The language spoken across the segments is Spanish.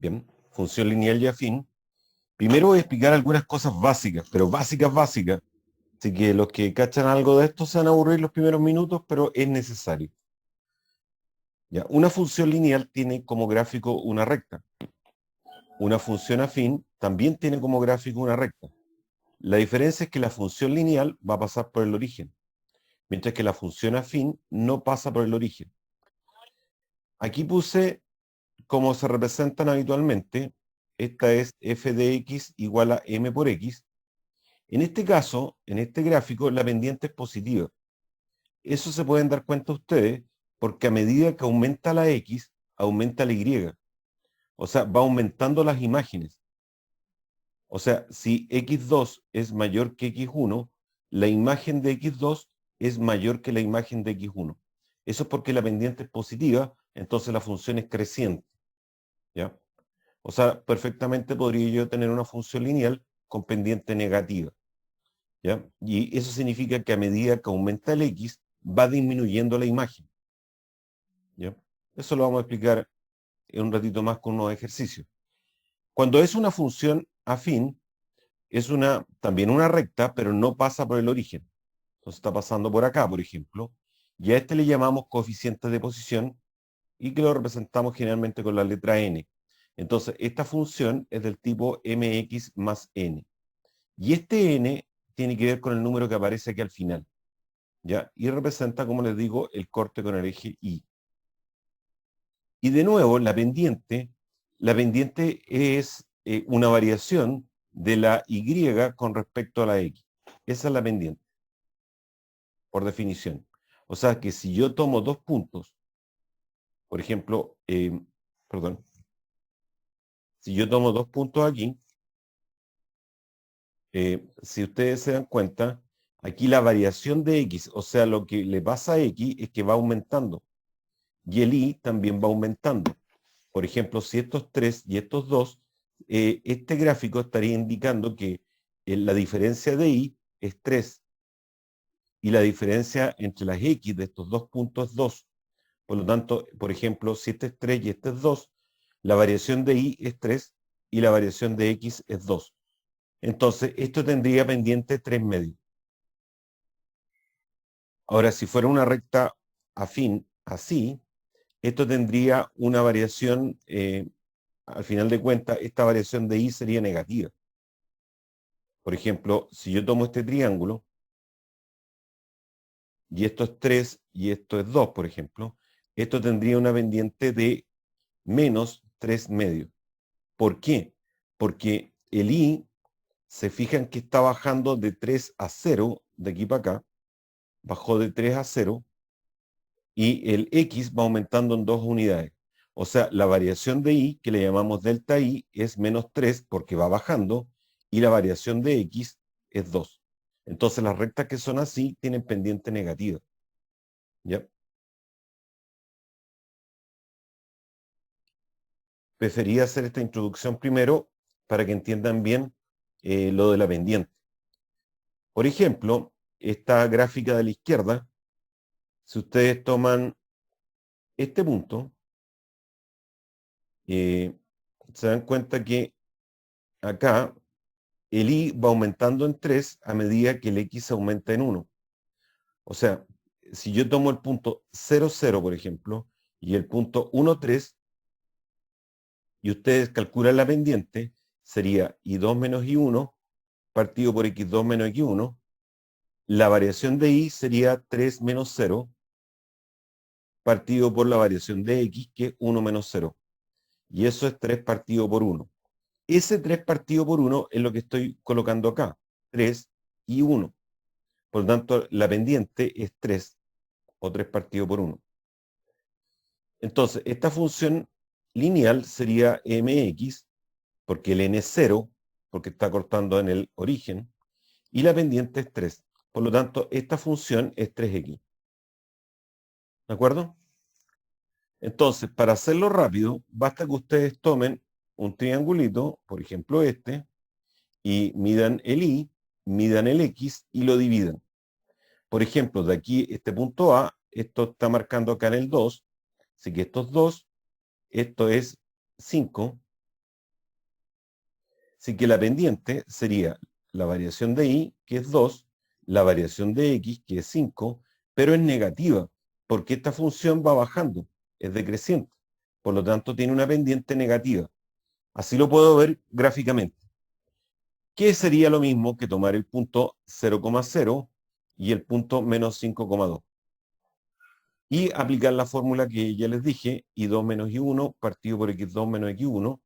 Bien, función lineal y afín. Primero voy a explicar algunas cosas básicas, pero básicas, básicas. Así que los que cachan algo de esto se van a aburrir los primeros minutos, pero es necesario. Ya, una función lineal tiene como gráfico una recta. Una función afín también tiene como gráfico una recta. La diferencia es que la función lineal va a pasar por el origen, mientras que la función afín no pasa por el origen. Aquí puse cómo se representan habitualmente. Esta es f de x igual a m por x. En este caso, en este gráfico, la pendiente es positiva. Eso se pueden dar cuenta ustedes porque a medida que aumenta la x, aumenta la y. O sea, va aumentando las imágenes. O sea, si x2 es mayor que x1, la imagen de x2 es mayor que la imagen de x1. Eso es porque la pendiente es positiva, entonces la función es creciente. ¿Ya? O sea, perfectamente podría yo tener una función lineal con pendiente negativa. ¿Ya? Y eso significa que a medida que aumenta el x, va disminuyendo la imagen. ¿Ya? Eso lo vamos a explicar en un ratito más con unos ejercicios. Cuando es una función afín, es también una recta, pero no pasa por el origen. Entonces está pasando por acá, por ejemplo, y a este le llamamos coeficiente de posición y que lo representamos generalmente con la letra n. Entonces, esta función es del tipo mx más n. Y este n tiene que ver con el número que aparece aquí al final. ¿Ya? Y representa, como les digo, el corte con el eje y. Y de nuevo, la pendiente es una variación de la y con respecto a la x. Esa es la pendiente, por definición. O sea que si yo tomo dos puntos, por ejemplo, perdón, si yo tomo dos puntos aquí, si ustedes se dan cuenta, aquí la variación de x, o sea, lo que le pasa a x es que va aumentando. Y el y también va aumentando. Por ejemplo, si estos 3 y estos 2, este gráfico estaría indicando que la diferencia de y es 3 y la diferencia entre las x de estos dos puntos es 2. Por lo tanto, por ejemplo, si este es 3 y este es 2, la variación de y es 3 y la variación de x es 2. Entonces, esto tendría pendiente 3 medios. Ahora, si fuera una recta afín así, esto tendría una variación, al final de cuentas, esta variación de y sería negativa. Por ejemplo, si yo tomo este triángulo, y esto es 3 y esto es 2, por ejemplo, esto tendría una pendiente de menos 3 medios. ¿Por qué? Porque el i, se fijan que está bajando de 3 a 0, de aquí para acá, bajó de 3 a 0, y el x va aumentando en 2 unidades. O sea, la variación de y, que le llamamos delta y, es menos 3 porque va bajando, y la variación de x es 2. Entonces las rectas que son así tienen pendiente negativa. ¿Ya? Prefería hacer esta introducción primero para que entiendan bien lo de la pendiente. Por ejemplo, esta gráfica de la izquierda, si ustedes toman este punto, se dan cuenta que acá el i va aumentando en 3 a medida que el x aumenta en 1. O sea, si yo tomo el punto 0, 0, por ejemplo, y el punto 1, 3, y ustedes calculan la pendiente, sería i2 menos i1 partido por x2 menos x1. La variación de y sería 3 menos 0 partido por la variación de x, que es 1 menos 0. Y eso es 3 partido por 1. Ese 3 partido por 1 es lo que estoy colocando acá. 3 y 1. Por lo tanto, la pendiente es 3 o 3 partido por 1. Entonces, esta función lineal sería mx, porque el n es 0, porque está cortando en el origen, y la pendiente es 3. Por lo tanto, esta función es 3x. ¿De acuerdo? Entonces, para hacerlo rápido, basta que ustedes tomen un triangulito, por ejemplo este, y midan el y, midan el x y lo dividan. Por ejemplo, de aquí, este punto A, esto está marcando acá en el 2, así que esto es 2, esto es 5, Así que la pendiente sería la variación de y, que es 2, la variación de x, que es 5, pero es negativa, porque esta función va bajando, es decreciente. Por lo tanto, tiene una pendiente negativa. Así lo puedo ver gráficamente. ¿Qué sería lo mismo que tomar el punto 0,0 y el punto menos 5,2? Y aplicar la fórmula que ya les dije, y2 menos y1 partido por x2 menos x1,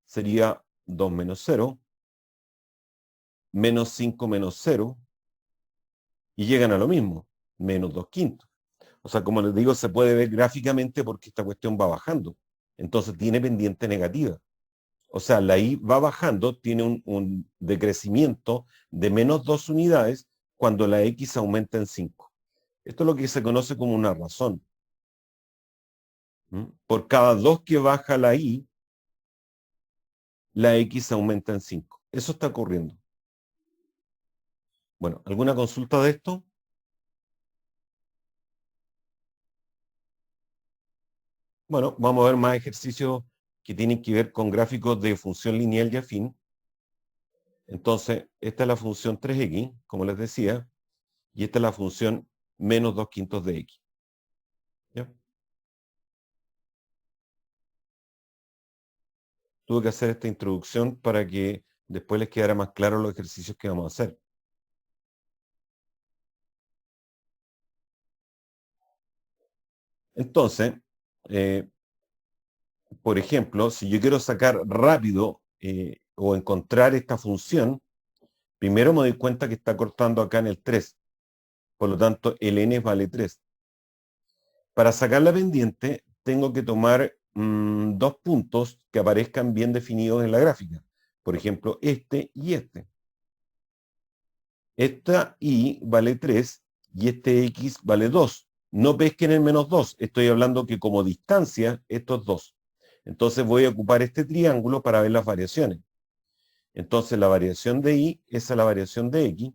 sería 2 menos 0, menos 5 menos 0, y llegan a lo mismo, menos 2 quintos. O sea, como les digo, se puede ver gráficamente porque esta cuestión va bajando. Entonces tiene pendiente negativa. O sea, la I va bajando, tiene un decrecimiento de menos 2 unidades cuando la X aumenta en 5. Esto es lo que se conoce como una razón. Por cada 2 que baja la I, la X aumenta en 5. Eso está ocurriendo. Bueno, ¿alguna consulta de esto? Bueno, vamos a ver más ejercicios que tienen que ver con gráficos de función lineal y afín. Entonces, esta es la función 3x, como les decía, y esta es la función menos 2 quintos de x. ¿Ya? Tuve que hacer esta introducción para que después les quedara más claro los ejercicios que vamos a hacer. Entonces, eh, por ejemplo, si yo quiero sacar rápido o encontrar esta función, primero me doy cuenta que está cortando acá en el 3. Por lo tanto, el n vale 3. Para sacar la pendiente, tengo que tomar dos puntos que aparezcan bien definidos en la gráfica. Por ejemplo, este y este. Esta y vale 3 y este x vale 2. No pesquen el menos 2. Estoy hablando que como distancia, estos 2. Entonces voy a ocupar este triángulo para ver las variaciones. Entonces la variación de y es a la variación de x.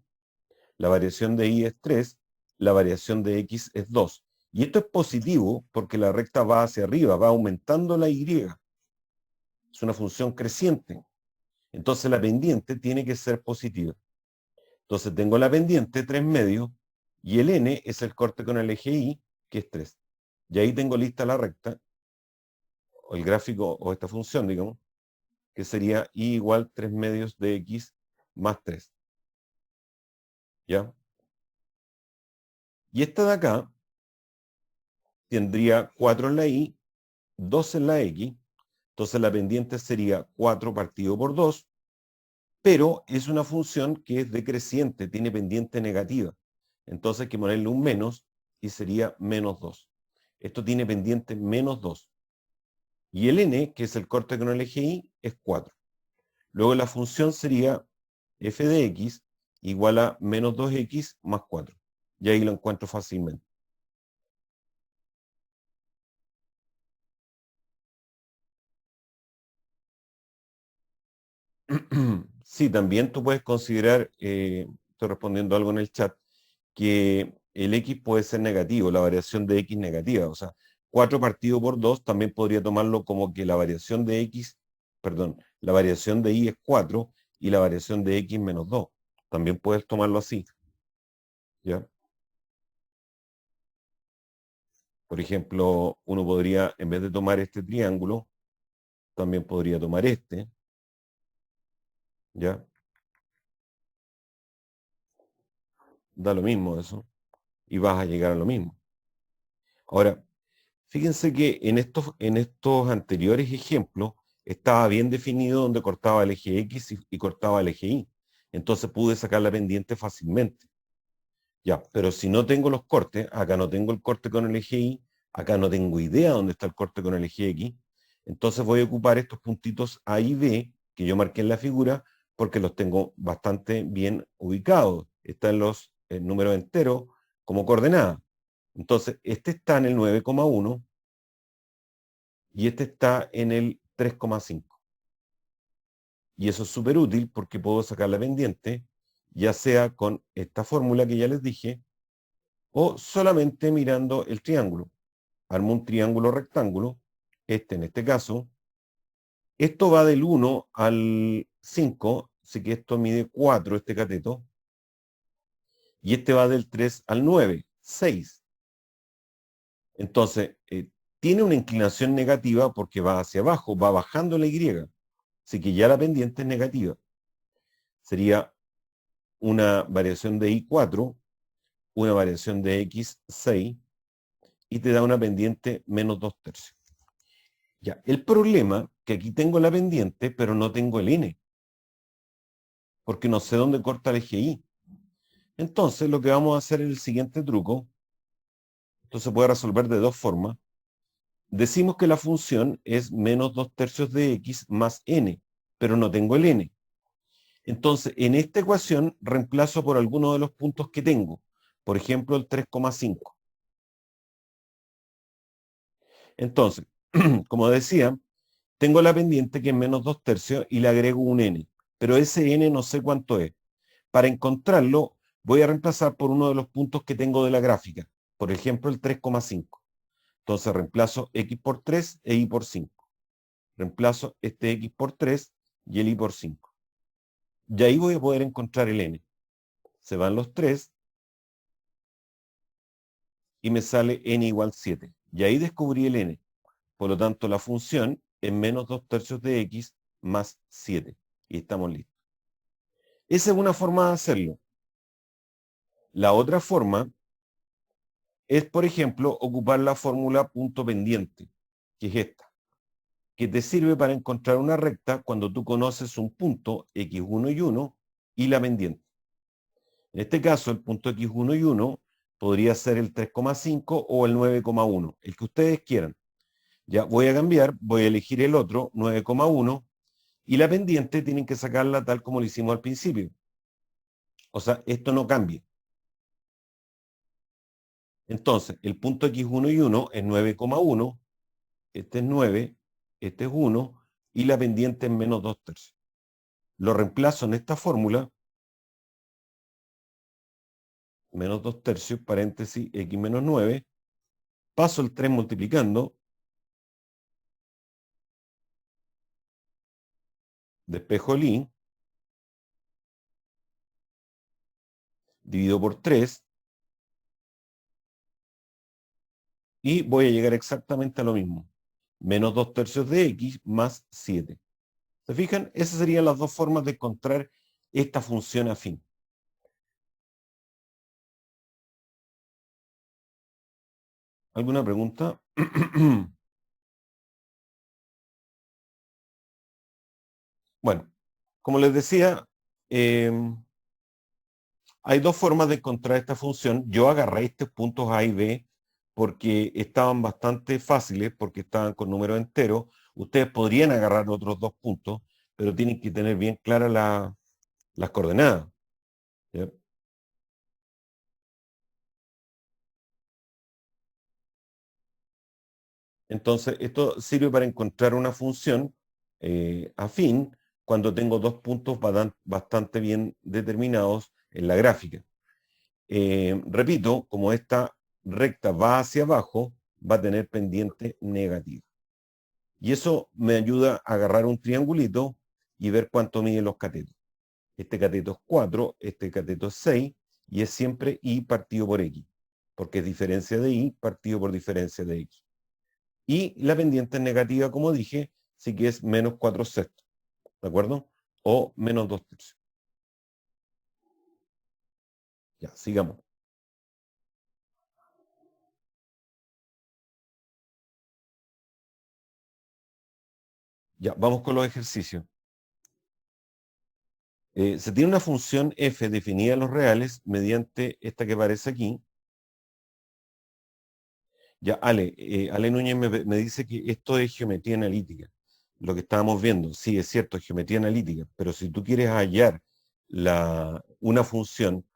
La variación de y es 3. La variación de x es 2. Y esto es positivo porque la recta va hacia arriba, va aumentando la y. Es una función creciente. Entonces la pendiente tiene que ser positiva. Entonces tengo la pendiente 3 medios y el n es el corte con el eje y, que es 3. Y ahí tengo lista la recta, o el gráfico, o esta función, digamos, que sería y igual 3 medios de x más 3. ¿Ya? Y esta de acá tendría 4 en la y, 2 en la x. Entonces la pendiente sería 4 partido por 2, pero es una función que es decreciente, tiene pendiente negativa. Entonces hay que ponerle un menos y sería menos 2. Esto tiene pendiente menos 2. Y el n, que es el corte con el eje y, es 4. Luego la función sería f de x igual a menos 2x más 4. Y ahí lo encuentro fácilmente. Sí, también tú puedes considerar, estoy respondiendo algo en el chat, que el x puede ser negativo, la variación de x negativa. O sea, 4 partido por 2 también podría tomarlo como que la variación de x, perdón, la variación de y es 4 y la variación de x menos 2. También puedes tomarlo así. ¿Ya? Por ejemplo, uno podría, en vez de tomar este triángulo, también podría tomar este. ¿Ya? Da lo mismo eso. Y vas a llegar a lo mismo. Ahora, fíjense que en estos anteriores ejemplos estaba bien definido donde cortaba el eje X y cortaba el eje Y. Entonces pude sacar la pendiente fácilmente. Ya, pero si no tengo los cortes, acá no tengo el corte con el eje Y, acá no tengo idea dónde está el corte con el eje X, entonces voy a ocupar estos puntitos A y B que yo marqué en la figura porque los tengo bastante bien ubicados. Están los números enteros como coordenada. Entonces, este está en el 9,1 y este está en el 3,5. Y eso es súper útil porque puedo sacar la pendiente, ya sea con esta fórmula que ya les dije, o solamente mirando el triángulo. Armo un triángulo rectángulo, este en este caso. Esto va del 1 al 5, así que esto mide 4, este cateto, y este va del 3 al 9, 6. Entonces, tiene una inclinación negativa porque va hacia abajo, va bajando la Y, así que ya la pendiente es negativa. Sería una variación de I4, una variación de X6, y te da una pendiente menos 2/3. Ya, el problema que aquí tengo la pendiente, pero no tengo el N, porque no sé dónde corta el eje Y. Entonces, lo que vamos a hacer es el siguiente truco. Esto se puede resolver de dos formas. Decimos que la función es menos 2/3 de X más N, pero no tengo el N. Entonces, en esta ecuación reemplazo por alguno de los puntos que tengo. Por ejemplo, el 3,5. Entonces, como decía, tengo la pendiente que es menos 2/3 y le agrego un N, pero ese N no sé cuánto es. Para encontrarlo, voy a reemplazar por uno de los puntos que tengo de la gráfica. Por ejemplo, el 3,5. Entonces reemplazo X por 3 e Y por 5. Reemplazo este X por 3 y el Y por 5. Y ahí voy a poder encontrar el N. Se van los 3 y me sale N igual 7. Y ahí descubrí el N. Por lo tanto, la función es menos 2/3 de X más 7. Y estamos listos. Esa es una forma de hacerlo. La otra forma es, por ejemplo, ocupar la fórmula punto pendiente, que es esta, que te sirve para encontrar una recta cuando tú conoces un punto x1 y 1 y la pendiente. En este caso, el punto x1 y 1 podría ser el 3,5 o el 9,1, el que ustedes quieran. Ya voy a cambiar, voy a elegir el otro, 9,1, y la pendiente tienen que sacarla tal como lo hicimos al principio. O sea, esto no cambia. Entonces, el punto x1 y 1 es 9,1, este es 9, este es 1, y la pendiente es menos 2/3. Lo reemplazo en esta fórmula, menos 2/3, paréntesis, x menos 9, paso el 3 multiplicando, despejo el y, divido por 3, y voy a llegar exactamente a lo mismo. Menos 2/3 de x más 7. ¿Se fijan? Esas serían las dos formas de encontrar esta función afín. ¿Alguna pregunta? Bueno, como les decía, hay dos formas de encontrar esta función. Yo agarré estos puntos A y B porque estaban bastante fáciles, porque estaban con números enteros. Ustedes podrían agarrar otros dos puntos, pero tienen que tener bien claras las coordenadas. ¿Ya? Entonces, esto sirve para encontrar una función afín cuando tengo dos puntos bastante bien determinados en la gráfica. Repito, como esta recta va hacia abajo, va a tener pendiente negativa. Y eso me ayuda a agarrar un triangulito y ver cuánto miden los catetos. Este cateto es 4, este cateto es 6, y es siempre y partido por x, porque es diferencia de y partido por diferencia de x. Y la pendiente es negativa, como dije, sí que es menos 4/6, ¿de acuerdo? O menos 2/3. Ya, sigamos. Ya, vamos con los ejercicios. Se tiene una función f definida en los reales mediante esta que aparece aquí. Ya, Ale Núñez me dice que esto es geometría analítica. Lo que estábamos viendo, sí, es cierto, es geometría analítica, pero si tú quieres hallar una función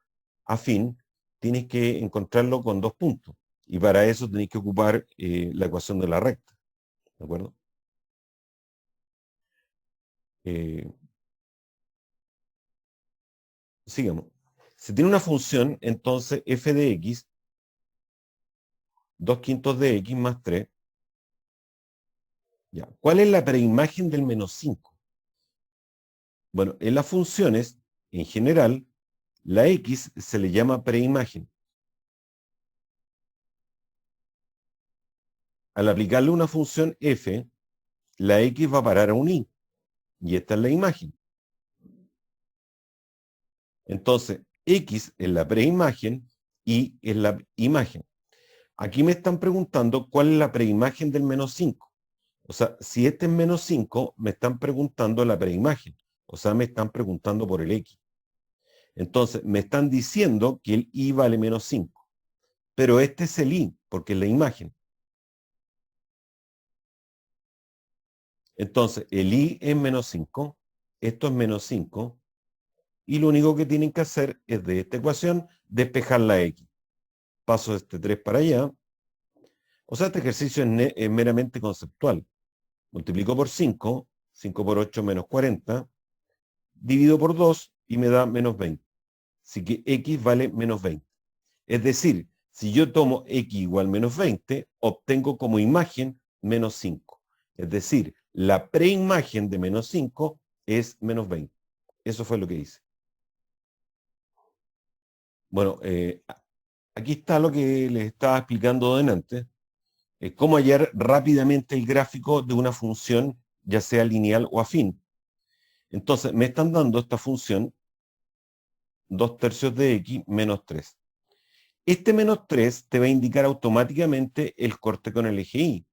afín, tienes que encontrarlo con dos puntos. Y para eso tenés que ocupar la ecuación de la recta. ¿De acuerdo? Eh, sigamos. Si tiene una función, entonces f de x, 2/5 de x más 3. Ya. ¿Cuál es la preimagen del menos 5? Bueno, en las funciones, en general, la X se le llama preimagen. Al aplicarle una función f, la X va a parar a un y. Y esta es la imagen. Entonces, X es la preimagen, Y es la imagen. Aquí me están preguntando cuál es la preimagen del menos 5. O sea, si este es menos 5, me están preguntando la preimagen. O sea, me están preguntando por el X. Entonces, me están diciendo que el Y vale menos 5. Pero este es el Y, porque es la imagen. Entonces, el Y es menos 5. Esto es menos 5. Y lo único que tienen que hacer es de esta ecuación despejar la X. Paso este 3 para allá. O sea, este ejercicio es meramente conceptual. Multiplico por 5, 5 por 8 menos 40, divido por 2 y me da menos 20. Así que X vale menos 20. Es decir, si yo tomo X igual menos 20, obtengo como imagen menos 5. Es decir, la preimagen de menos 5 es menos 20. Eso fue lo que hice. Bueno, aquí está lo que les estaba explicando delante. Cómo hallar rápidamente el gráfico de una función, ya sea lineal o afín. Entonces, me están dando esta función 2 tercios de x menos 3. Este menos 3 te va a indicar automáticamente el corte con el eje y.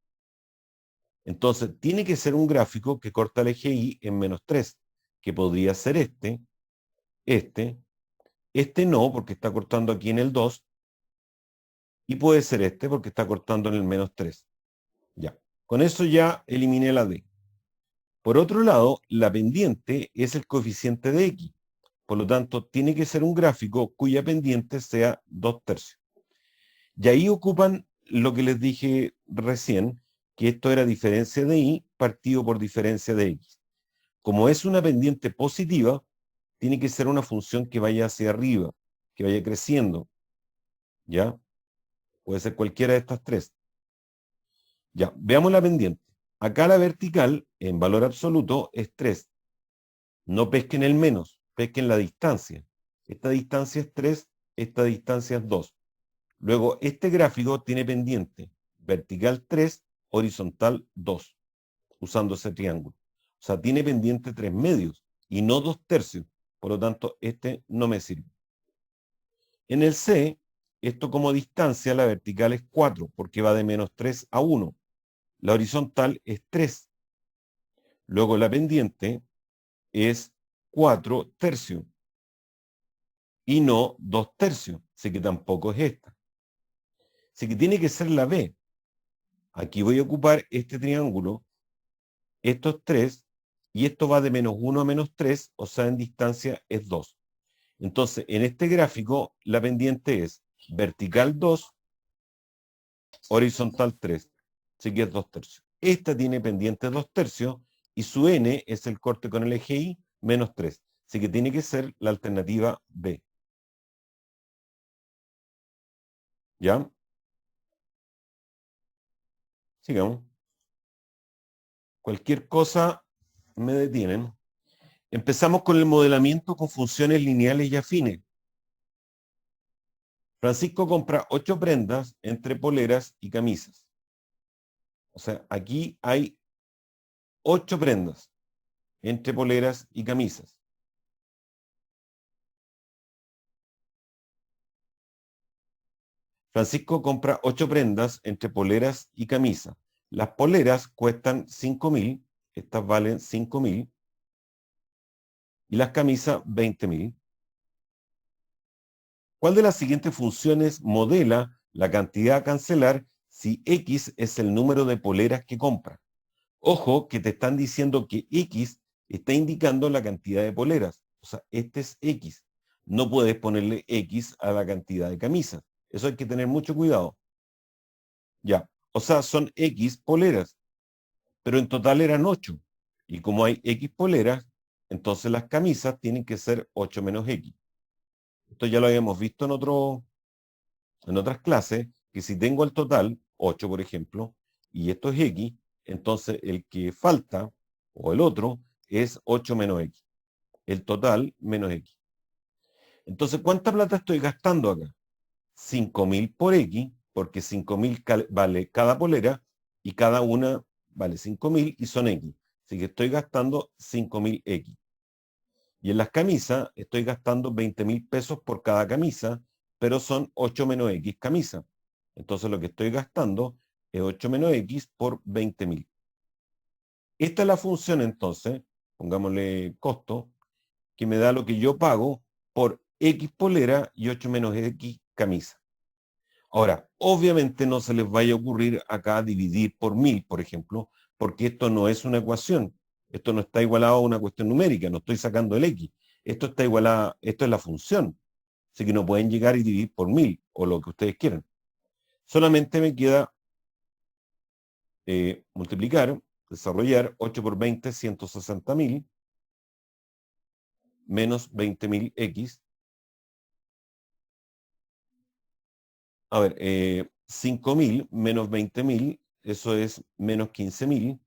Entonces, tiene que ser un gráfico que corta el eje y en menos 3, que podría ser este no, porque está cortando aquí en el 2, y puede ser este, porque está cortando en el menos 3. Ya, con eso ya eliminé la d. Por otro lado, la pendiente es el coeficiente de x. Por lo tanto, tiene que ser un gráfico cuya pendiente sea 2 tercios. Y ahí ocupan lo que les dije recién, que esto era diferencia de y partido por diferencia de x. Como es una pendiente positiva, tiene que ser una función que vaya hacia arriba, que vaya creciendo. ¿Ya? Puede ser cualquiera de estas tres. Ya, veamos la pendiente. Acá la vertical, en valor absoluto, es 3. No pesquen el menos, pesquen la distancia. Esta distancia es 3, esta distancia es 2. Luego, este gráfico tiene pendiente vertical 3, horizontal 2, usando ese triángulo. O sea, tiene pendiente 3 medios y no 2 tercios. Por lo tanto, este no me sirve. En el C, esto como distancia, la vertical es 4, porque va de menos 3 a 1. La horizontal es 3. Luego la pendiente es 4 tercios y no 2 tercios. Así que tampoco es esta. Así que tiene que ser la B. Aquí voy a ocupar este triángulo, estos 3, y esto va de menos 1 a menos 3, o sea, en distancia es 2. Entonces, en este gráfico, la pendiente es vertical 2, horizontal 3. Así que es 2 tercios. Esta tiene pendiente 2 tercios y su n es el corte con el eje y menos 3. Así que tiene que ser la alternativa B. ¿Ya? Sigamos. Cualquier cosa me detienen. Empezamos con el modelamiento con funciones lineales y afines. Francisco compra 8 prendas entre poleras y camisas. O sea, aquí hay 8 prendas entre poleras y camisas. Francisco compra 8 prendas entre poleras y camisas. Las poleras cuestan 5.000, estas valen 5.000, y las camisas 20.000. ¿Cuál de las siguientes funciones modela la cantidad a cancelar si X es el número de poleras que compra? Ojo que te están diciendo que X está indicando la cantidad de poleras. O sea, este es X. No puedes ponerle X a la cantidad de camisas. Eso hay que tener mucho cuidado. Ya. O sea, son X poleras, pero en total eran 8. Y como hay X poleras, entonces las camisas tienen que ser 8 menos X. Esto ya lo habíamos visto en otras clases, que si tengo el total, 8 por ejemplo, y esto es X, entonces el que falta, o el otro, es 8 menos X. el total menos X. Entonces, ¿cuánta plata estoy gastando acá? 5.000 por X, porque 5.000 vale cada polera y cada una vale 5.000 y son X. Así que estoy gastando 5.000 X. Y en las camisas estoy gastando 20.000 pesos por cada camisa, pero son 8 menos X camisa. Entonces lo que estoy gastando es 8 menos X por 20.000. Esta es la función entonces, pongámosle costo, que me da lo que yo pago por X polera y 8 menos X camisa. Ahora, obviamente no se les vaya a ocurrir acá dividir por 1.000, por ejemplo, porque esto no es una ecuación. Esto no está igualado a una cuestión numérica, no estoy sacando el X. Esto está igualado, esto es la función. Así que no pueden llegar y dividir por 1.000 o lo que ustedes quieran. Solamente me queda multiplicar, desarrollar 8 por 20, 160.000, menos 20.000 X. A ver, 5.000 menos 20.000, eso es menos 15.000.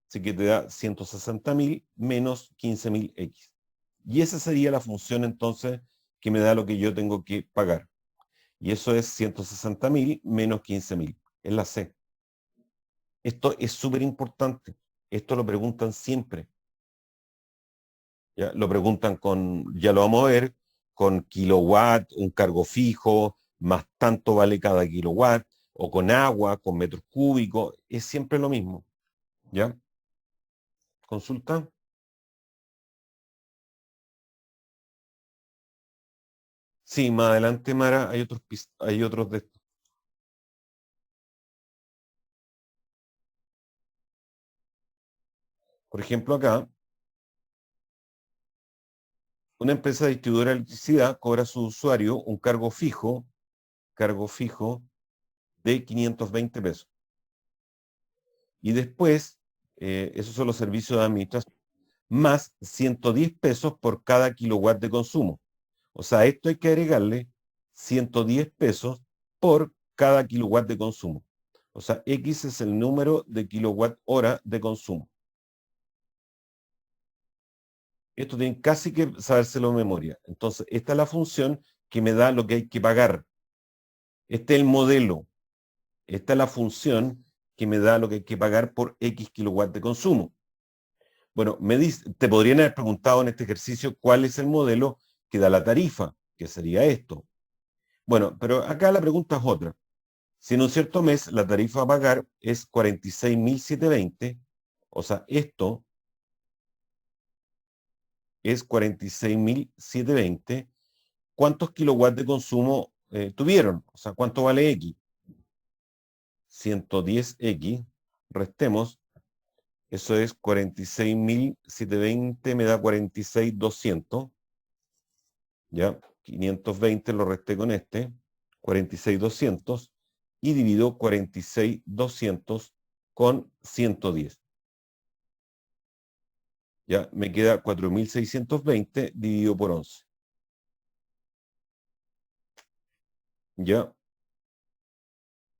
Así que te da 160.000 menos 15.000 X. Y esa sería la función entonces que me da lo que yo tengo que pagar. Y eso es 160.000 menos 15.000. Es la C. Esto es súper importante. Esto lo preguntan siempre. ¿Ya? Lo preguntan con, ya lo vamos a ver, con kilowatt, un cargo fijo, más tanto vale cada kilowatt, o con agua, con metros cúbicos. Es siempre lo mismo. ¿Ya? ¿Consulta? Sí, más adelante, Mara, hay otros de estos. Por ejemplo, acá, una empresa distribuidora de electricidad cobra a su usuario un cargo fijo de 520 pesos. Y después, esos son los servicios de administración, más 110 pesos por cada kilowatt de consumo. O sea, a esto hay que agregarle 110 pesos por cada kilowatt de consumo. O sea, X es el número de kilowatt hora de consumo. Esto tienen casi que sabérselo de memoria. Entonces, esta es la función que me da lo que hay que pagar. Este es el modelo. Esta es la función que me da lo que hay que pagar por X kilowatt de consumo. Bueno, te podrían haber preguntado en este ejercicio cuál es el modelo que da la tarifa, que sería esto. Bueno, pero acá la pregunta es otra. Si en un cierto mes la tarifa a pagar es 46.720, o sea, esto es 46.720, ¿cuántos kilowatts de consumo tuvieron? O sea, ¿cuánto vale X? 110X, restemos, eso es 46.720, me da 46.200, ¿ya? 520 lo resté con este, 46.200, y divido 46.200 con 110. Ya, me queda 4.620 dividido por 11. Ya,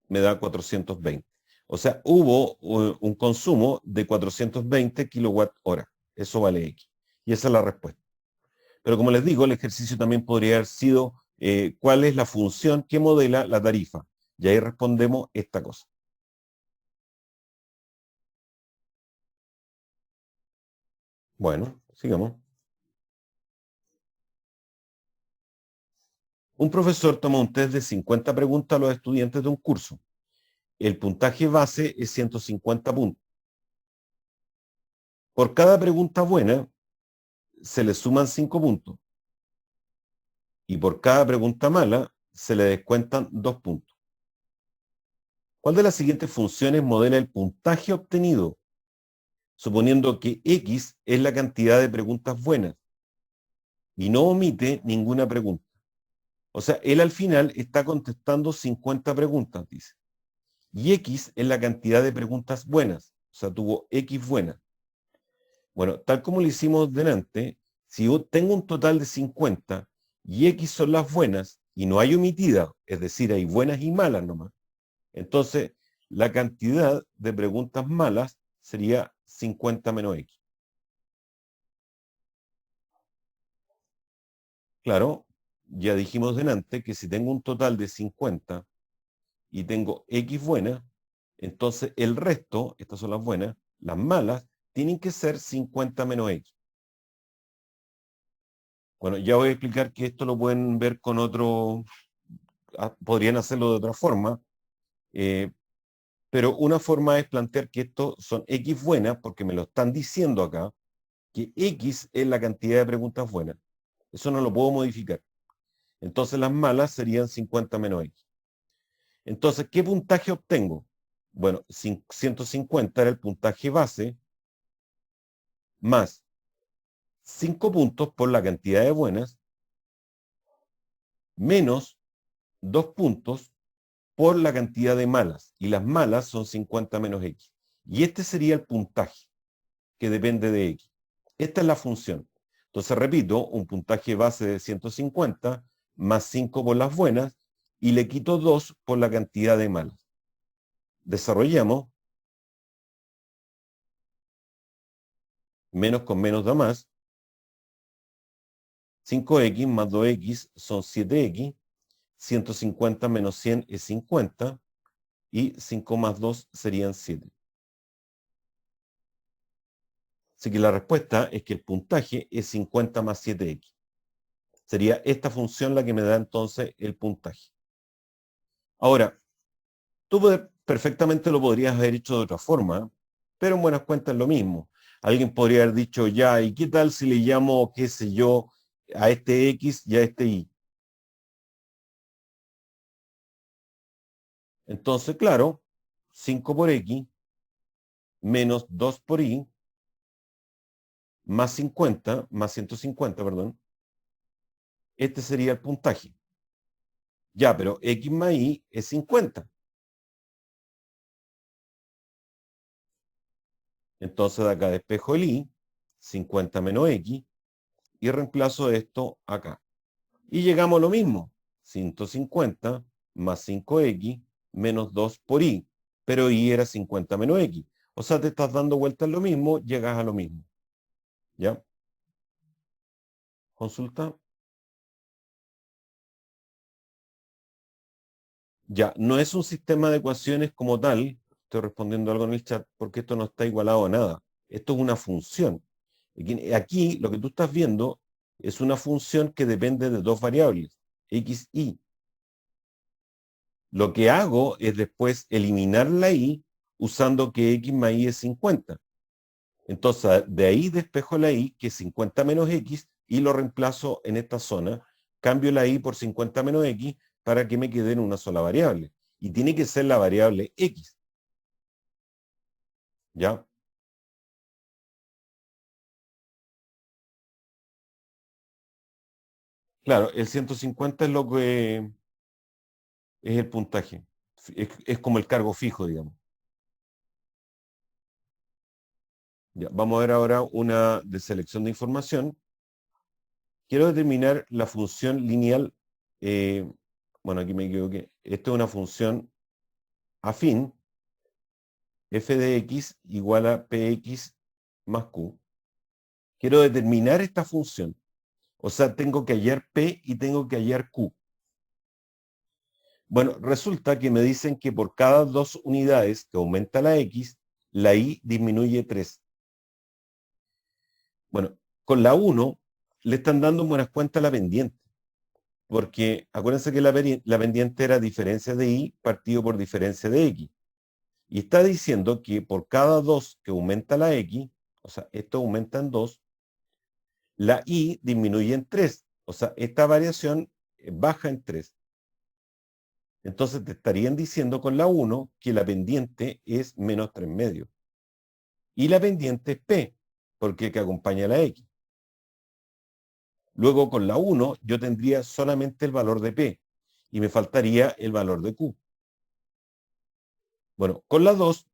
me da 420. O sea, hubo un consumo de 420 kilowatt hora. Eso vale X. Y esa es la respuesta. Pero como les digo, el ejercicio también podría haber sido cuál es la función que modela la tarifa. Y ahí respondemos esta cosa. Bueno, sigamos. Un profesor toma un test de 50 preguntas a los estudiantes de un curso. El puntaje base es 150 puntos. Por cada pregunta buena, se le suman 5 puntos. Y por cada pregunta mala, se le descuentan 2 puntos. ¿Cuál de las siguientes funciones modela el puntaje obtenido? Suponiendo que X es la cantidad de preguntas buenas y no omite ninguna pregunta. O sea, él al final está contestando 50 preguntas, dice. Y X es la cantidad de preguntas buenas. O sea, tuvo X buenas. Bueno, tal como lo hicimos delante, si yo tengo un total de 50 y X son las buenas y no hay omitidas, es decir, hay buenas y malas nomás, entonces la cantidad de preguntas malas sería 50 menos X. Claro, ya dijimos delante que si tengo un total de 50 y tengo X buenas, entonces el resto, estas son las buenas, las malas, tienen que ser 50 menos X. Bueno, ya voy a explicar que esto lo pueden ver con otro, podrían hacerlo de otra forma, eh, pero una forma es plantear que esto son X buenas, porque me lo están diciendo acá, que X es la cantidad de preguntas buenas. Eso no lo puedo modificar. Entonces las malas serían 50 menos X. Entonces, ¿qué puntaje obtengo? Bueno, 150 era el puntaje base, más 5 puntos por la cantidad de buenas, menos 2 puntos por la cantidad de malas. Y las malas son 50 menos X. Y este sería el puntaje, que depende de X. Esta es la función. Entonces, repito, un puntaje base de 150, más 5 por las buenas, y le quito 2 por la cantidad de malas. Desarrollamos. Menos con menos da más. 5x más 2x son 7x. 150 menos 100 es 50. Y 5 más 2 serían 7. Así que la respuesta es que el puntaje es 50 más 7x. Sería esta función la que me da entonces el puntaje. Ahora, tú perfectamente lo podrías haber hecho de otra forma, pero en buenas cuentas es lo mismo. Alguien podría haber dicho, ya, ¿y qué tal si le llamo, qué sé yo, a este X y a este Y? Entonces, claro, 5 por X menos 2 por Y más 50, más 150, perdón. Este sería el puntaje. Ya, pero X más Y es 50. Entonces de acá despejo el Y, 50 menos X, y reemplazo esto acá. Y llegamos a lo mismo, 150 más 5X menos 2 por Y, pero Y era 50 menos X. O sea, te estás dando vueltas lo mismo, llegas a lo mismo. ¿Ya? Consulta. Ya, no es un sistema de ecuaciones como tal, estoy respondiendo algo en el chat, porque esto no está igualado a nada. Esto es una función. Aquí lo que tú estás viendo es una función que depende de dos variables, x, y. Lo que hago es después eliminar la y usando que x más y es 50. Entonces, de ahí despejo la y, que es 50 menos x, y lo reemplazo en esta zona. Cambio la y por 50 menos x para que me quede en una sola variable. Y tiene que ser la variable x. ¿Ya? Claro, el 150 es lo que es el puntaje. Es como el cargo fijo, digamos. Ya, vamos a ver ahora una de selección de información. Quiero determinar la función lineal. eh, bueno, aquí me equivoqué. Esta es una función afín, f de x igual a px más q. Quiero determinar esta función. O sea, tengo que hallar p y tengo que hallar q. Bueno, resulta que me dicen que por cada 2 unidades que aumenta la x, la y disminuye 3. Bueno, con la 1 le están dando en buenas cuentas la pendiente, porque acuérdense que la pendiente era diferencia de y partido por diferencia de x. Y está diciendo que por cada 2 que aumenta la x, o sea, esto aumenta en 2, la y disminuye en 3. O sea, esta variación baja en 3. Entonces te estarían diciendo con la 1 que la pendiente es menos 3 medios. Y la pendiente es P, porque que acompaña la X. Luego con la 1 yo tendría solamente el valor de P y me faltaría el valor de Q. Bueno, con la 2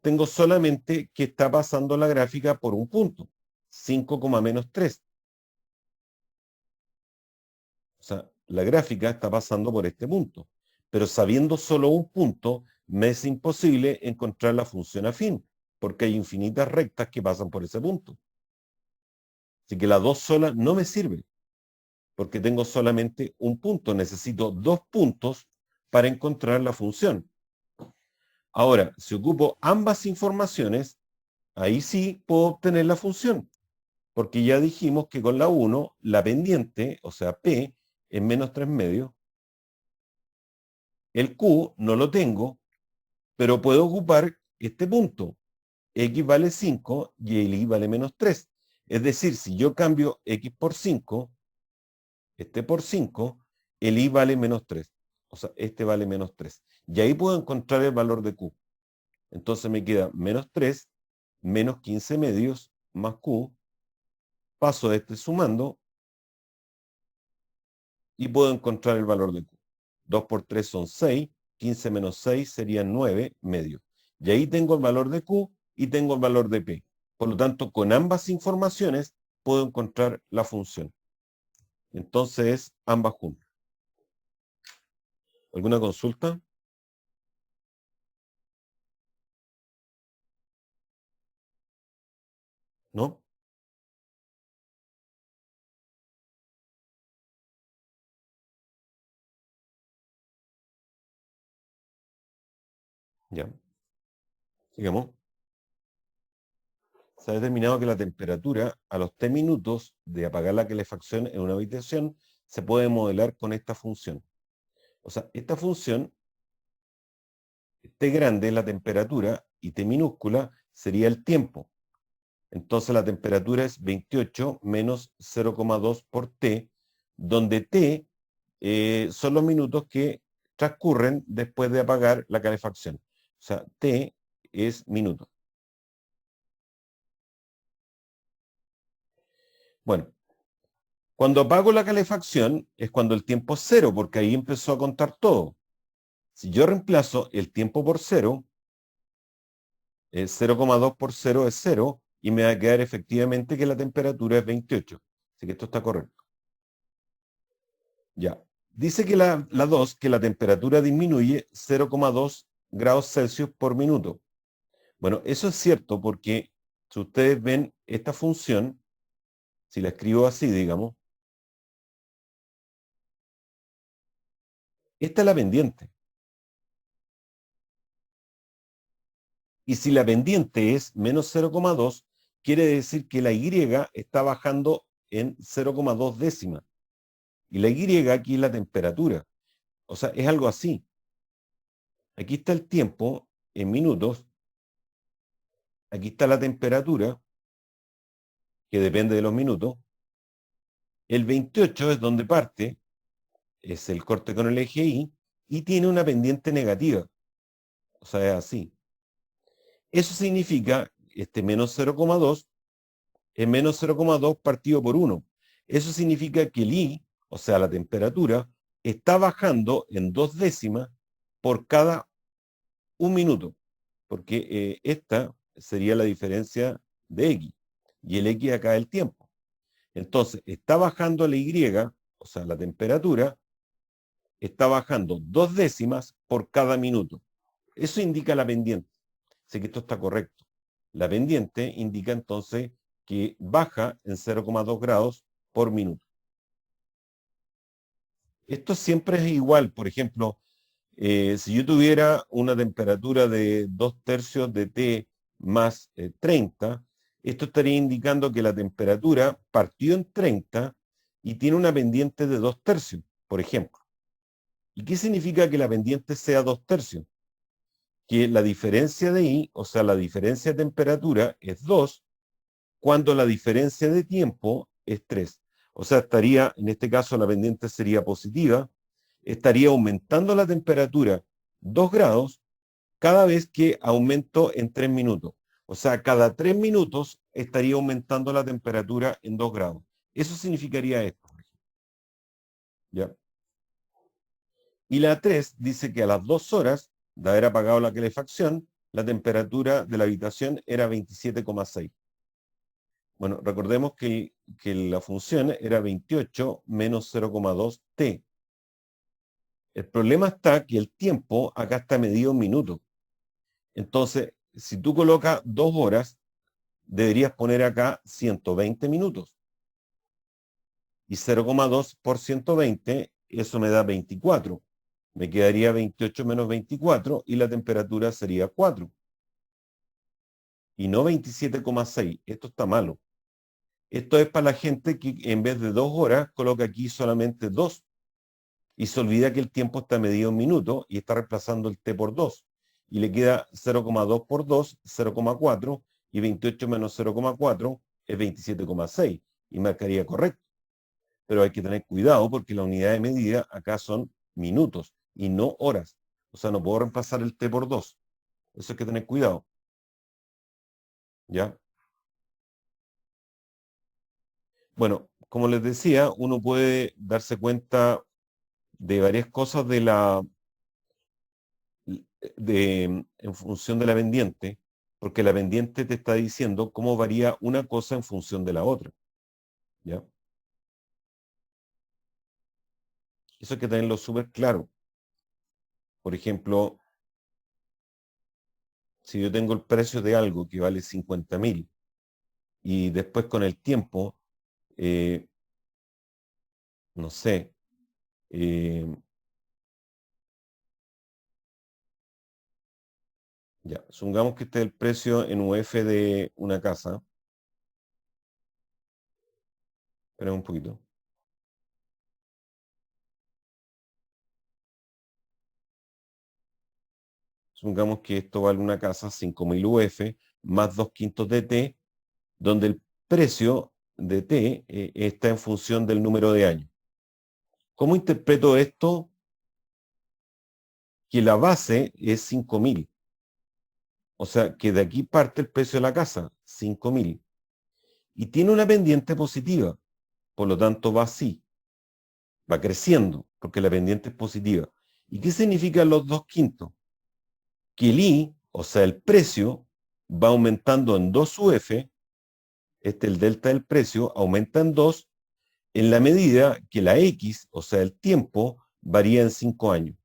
tengo solamente que está pasando la gráfica por un punto, 5, menos 3. O sea, la gráfica está pasando por este punto. Pero sabiendo solo un punto, me es imposible encontrar la función afín, porque hay infinitas rectas que pasan por ese punto. Así que la 2 sola no me sirve. porque tengo solamente un punto. Necesito 2 puntos para encontrar la función. Ahora, si ocupo ambas informaciones, ahí sí puedo obtener la función, porque ya dijimos que con la 1, la pendiente, o sea, P, es menos 3 medios. El Q no lo tengo, pero puedo ocupar este punto. X vale 5 y el Y vale menos 3. Es decir, si yo cambio X por 5, este por 5, el Y vale menos 3. O sea, este vale menos 3. Y ahí puedo encontrar el valor de Q. Entonces me queda menos 3, menos 15 medios, más Q. Paso este sumando y puedo encontrar el valor de Q. 2 por 3 son 6, 15 menos 6 serían 9 medios. Y ahí tengo el valor de Q y tengo el valor de P. Por lo tanto, con ambas informaciones puedo encontrar la función. Entonces, ambas juntas. ¿Alguna consulta? ¿No? Ya. Sigamos. Se ha determinado que la temperatura a los T minutos de apagar la calefacción en una habitación se puede modelar con esta función. O sea, esta función, T grande es la temperatura y T minúscula sería el tiempo. Entonces la temperatura es 28 menos 0,2 por T, donde T son los minutos que transcurren después de apagar la calefacción. O sea, T es minuto. Bueno, cuando apago la calefacción es cuando el tiempo es cero, porque ahí empezó a contar todo. Si yo reemplazo el tiempo por cero, 0,2 por cero es cero, y me va a quedar efectivamente que la temperatura es 28. Así que esto está correcto. Ya. Dice que la 2, que la temperatura disminuye 0,2 grados Celsius por minuto. Bueno, eso es cierto porque si ustedes ven esta función, si la escribo así, digamos, esta es la pendiente. Y si la pendiente es menos 0,2, quiere decir que la Y está bajando en 0,2 décimas. Y la Y aquí es la temperatura. O sea, es algo así. Aquí está el tiempo en minutos. Aquí está la temperatura, que depende de los minutos. El 28 es donde parte, es el corte con el eje y tiene una pendiente negativa. O sea, es así. Eso significa, este menos 0,2 es menos 0,2 partido por 1. Eso significa que el I, o sea, la temperatura, está bajando en 2 décimas por cada un minuto, porque esta sería la diferencia de X, y el X acá es el tiempo. Entonces, está bajando la Y, o sea, la temperatura, está bajando 2 décimas por cada minuto. Eso indica la pendiente. Así que esto está correcto. La pendiente indica entonces que baja en 0,2 grados por minuto. Esto siempre es igual. Por ejemplo, si yo tuviera una temperatura de 2 tercios de T más 30, esto estaría indicando que la temperatura partió en 30 y tiene una pendiente de 2 tercios, por ejemplo. ¿Y qué significa que la pendiente sea 2 tercios? Que la diferencia de I, o sea, la diferencia de temperatura es 2, cuando la diferencia de tiempo es 3. O sea, estaría, en este caso la pendiente sería positiva, estaría aumentando la temperatura 2 grados cada vez que aumento en 3 minutos. O sea, cada 3 minutos estaría aumentando la temperatura en 2 grados. Eso significaría esto. ¿Ya? Y la 3 dice que a las 2 horas de haber apagado la calefacción, la temperatura de la habitación era 27,6. Bueno, recordemos que la función era 28 menos 0,2 T. El problema está que el tiempo acá está medido en minutos. Entonces, si tú colocas 2 horas, deberías poner acá 120 minutos. Y 0,2 por 120, eso me da 24. Me quedaría 28 menos 24 y la temperatura sería 4. Y no 27,6. Esto está malo. Esto es para la gente que en vez de 2 horas coloca aquí solamente 2 y se olvida que el tiempo está medido en minutos y está reemplazando el t por 2. Y le queda 0,2 por 2, 0,4 y 28 menos 0,4 es 27,6 y marcaría correcto. Pero hay que tener cuidado porque la unidad de medida acá son minutos y no horas. O sea, no puedo reemplazar el t por 2. Eso hay que tener cuidado. ¿Ya? Bueno, como les decía, uno puede darse cuenta de varias cosas en función de la pendiente, porque la pendiente te está diciendo cómo varía una cosa en función de la otra. ¿Ya? Eso hay que tenerlo súper claro. Por ejemplo, si yo tengo el precio de algo que vale 50.000 y después con el tiempo, eh, no sé, eh, ya, supongamos que este es el precio en UF de una casa. Espera un poquito. Supongamos que esto vale una casa 5.000 UF más 2 quintos de T, donde el precio de T está en función del número de años. ¿Cómo interpreto esto? Que la base es 5.000. O sea, que de aquí parte el precio de la casa, 5.000. Y tiene una pendiente positiva. Por lo tanto, va así. Va creciendo, porque la pendiente es positiva. ¿Y qué significan los 2 quintos? Que el I, o sea, el precio, va aumentando en 2 UF, el delta del precio, aumenta en 2 en la medida que la X, o sea, el tiempo, varía en 5 años.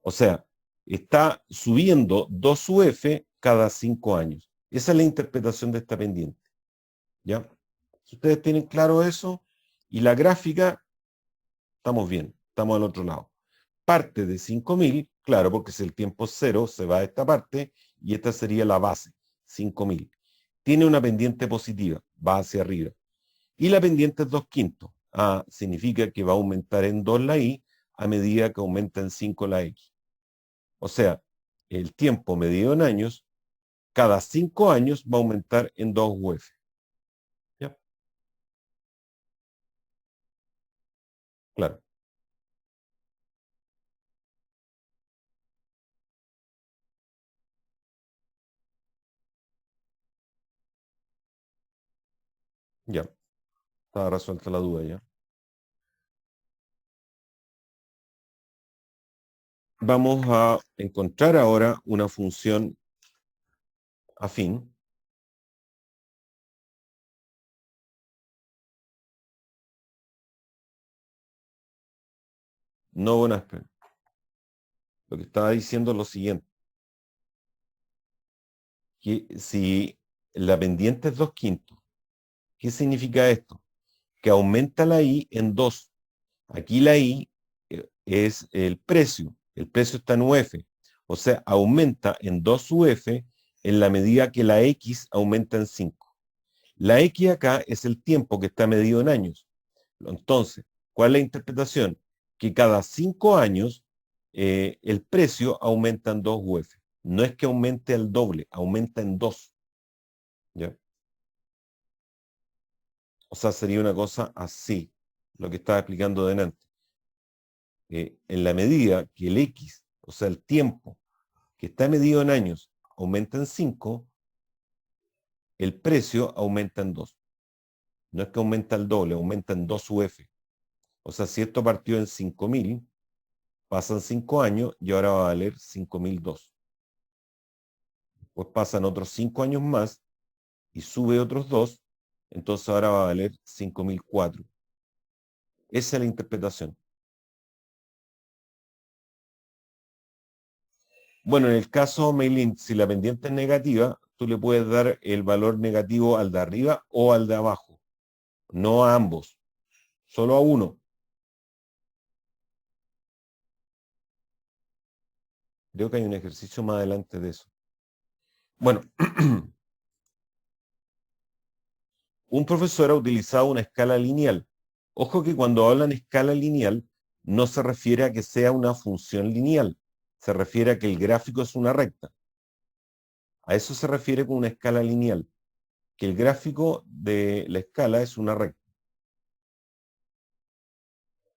O sea, está subiendo 2 UF cada 5 años. Esa es la interpretación de esta pendiente. ¿Ya? Si ustedes tienen claro eso, y la gráfica, estamos bien, estamos al otro lado. Parte de 5.000, claro, porque si el tiempo es 0, se va a esta parte, y esta sería la base, 5.000. Tiene una pendiente positiva, va hacia arriba. Y la pendiente es 2 quintos. Ah, significa que va a aumentar en 2 la Y a medida que aumenta en 5 la X. O sea, el tiempo medido en años, cada 5 años va a aumentar en 2 UF. ¿Ya? Claro. Ya. Está resuelta la duda ya. Vamos a encontrar ahora una función afín. No Bonasper. Lo que estaba diciendo es lo siguiente, que si la pendiente es 2 quintos, ¿qué significa esto? Que aumenta la I en 2. Aquí la I es el precio está en UF, o sea, aumenta en 2 UF en la medida que la X aumenta en 5. La X acá es el tiempo que está medido en años. Entonces, ¿cuál es la interpretación? Que cada 5 años el precio aumenta en 2 UF. No es que aumente al doble, aumenta en 2. ¿Ya? O sea, sería una cosa así, lo que estaba explicando delante. En la medida que el X, o sea, el tiempo que está medido en años, aumenta en 5, el precio aumenta en 2. No es que aumenta el doble, aumenta en 2 UF. O sea, si esto partió en 5.000, pasan 5 años y ahora va a valer 5.002. Pues pasan otros 5 años más y sube otros 2, entonces ahora va a valer 5.004. Esa es la interpretación. Bueno, en el caso Maylin, si la pendiente es negativa, tú le puedes dar el valor negativo al de arriba o al de abajo. no a ambos, solo a uno. Creo que hay un ejercicio más adelante de eso. Bueno, un profesor ha utilizado una escala lineal. Ojo que cuando hablan escala lineal no se refiere a que sea una función lineal, se refiere a que el gráfico es una recta. A eso se refiere con una escala lineal, que el gráfico de la escala es una recta.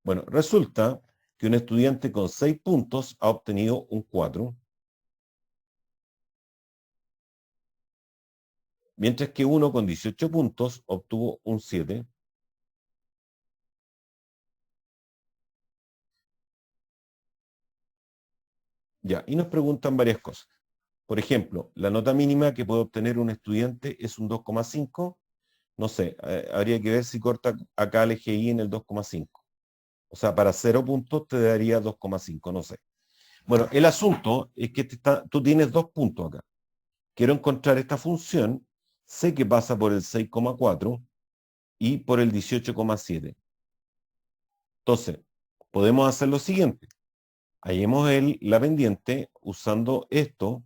Bueno, resulta que un estudiante con 6 puntos ha obtenido un 4, mientras que uno con 18 puntos obtuvo un 7. Ya, y nos preguntan varias cosas. Por ejemplo, la nota mínima que puede obtener un estudiante es un 2,5. No sé, habría que ver si corta acá el eje Y en el 2,5. O sea, para 0 puntos te daría 2,5, no sé. Bueno, el asunto es que tú tienes 2 puntos acá. Quiero encontrar esta función, sé que pasa por el 6,4 y por el 18,7. Entonces, podemos hacer lo siguiente. Hallemos la pendiente usando esto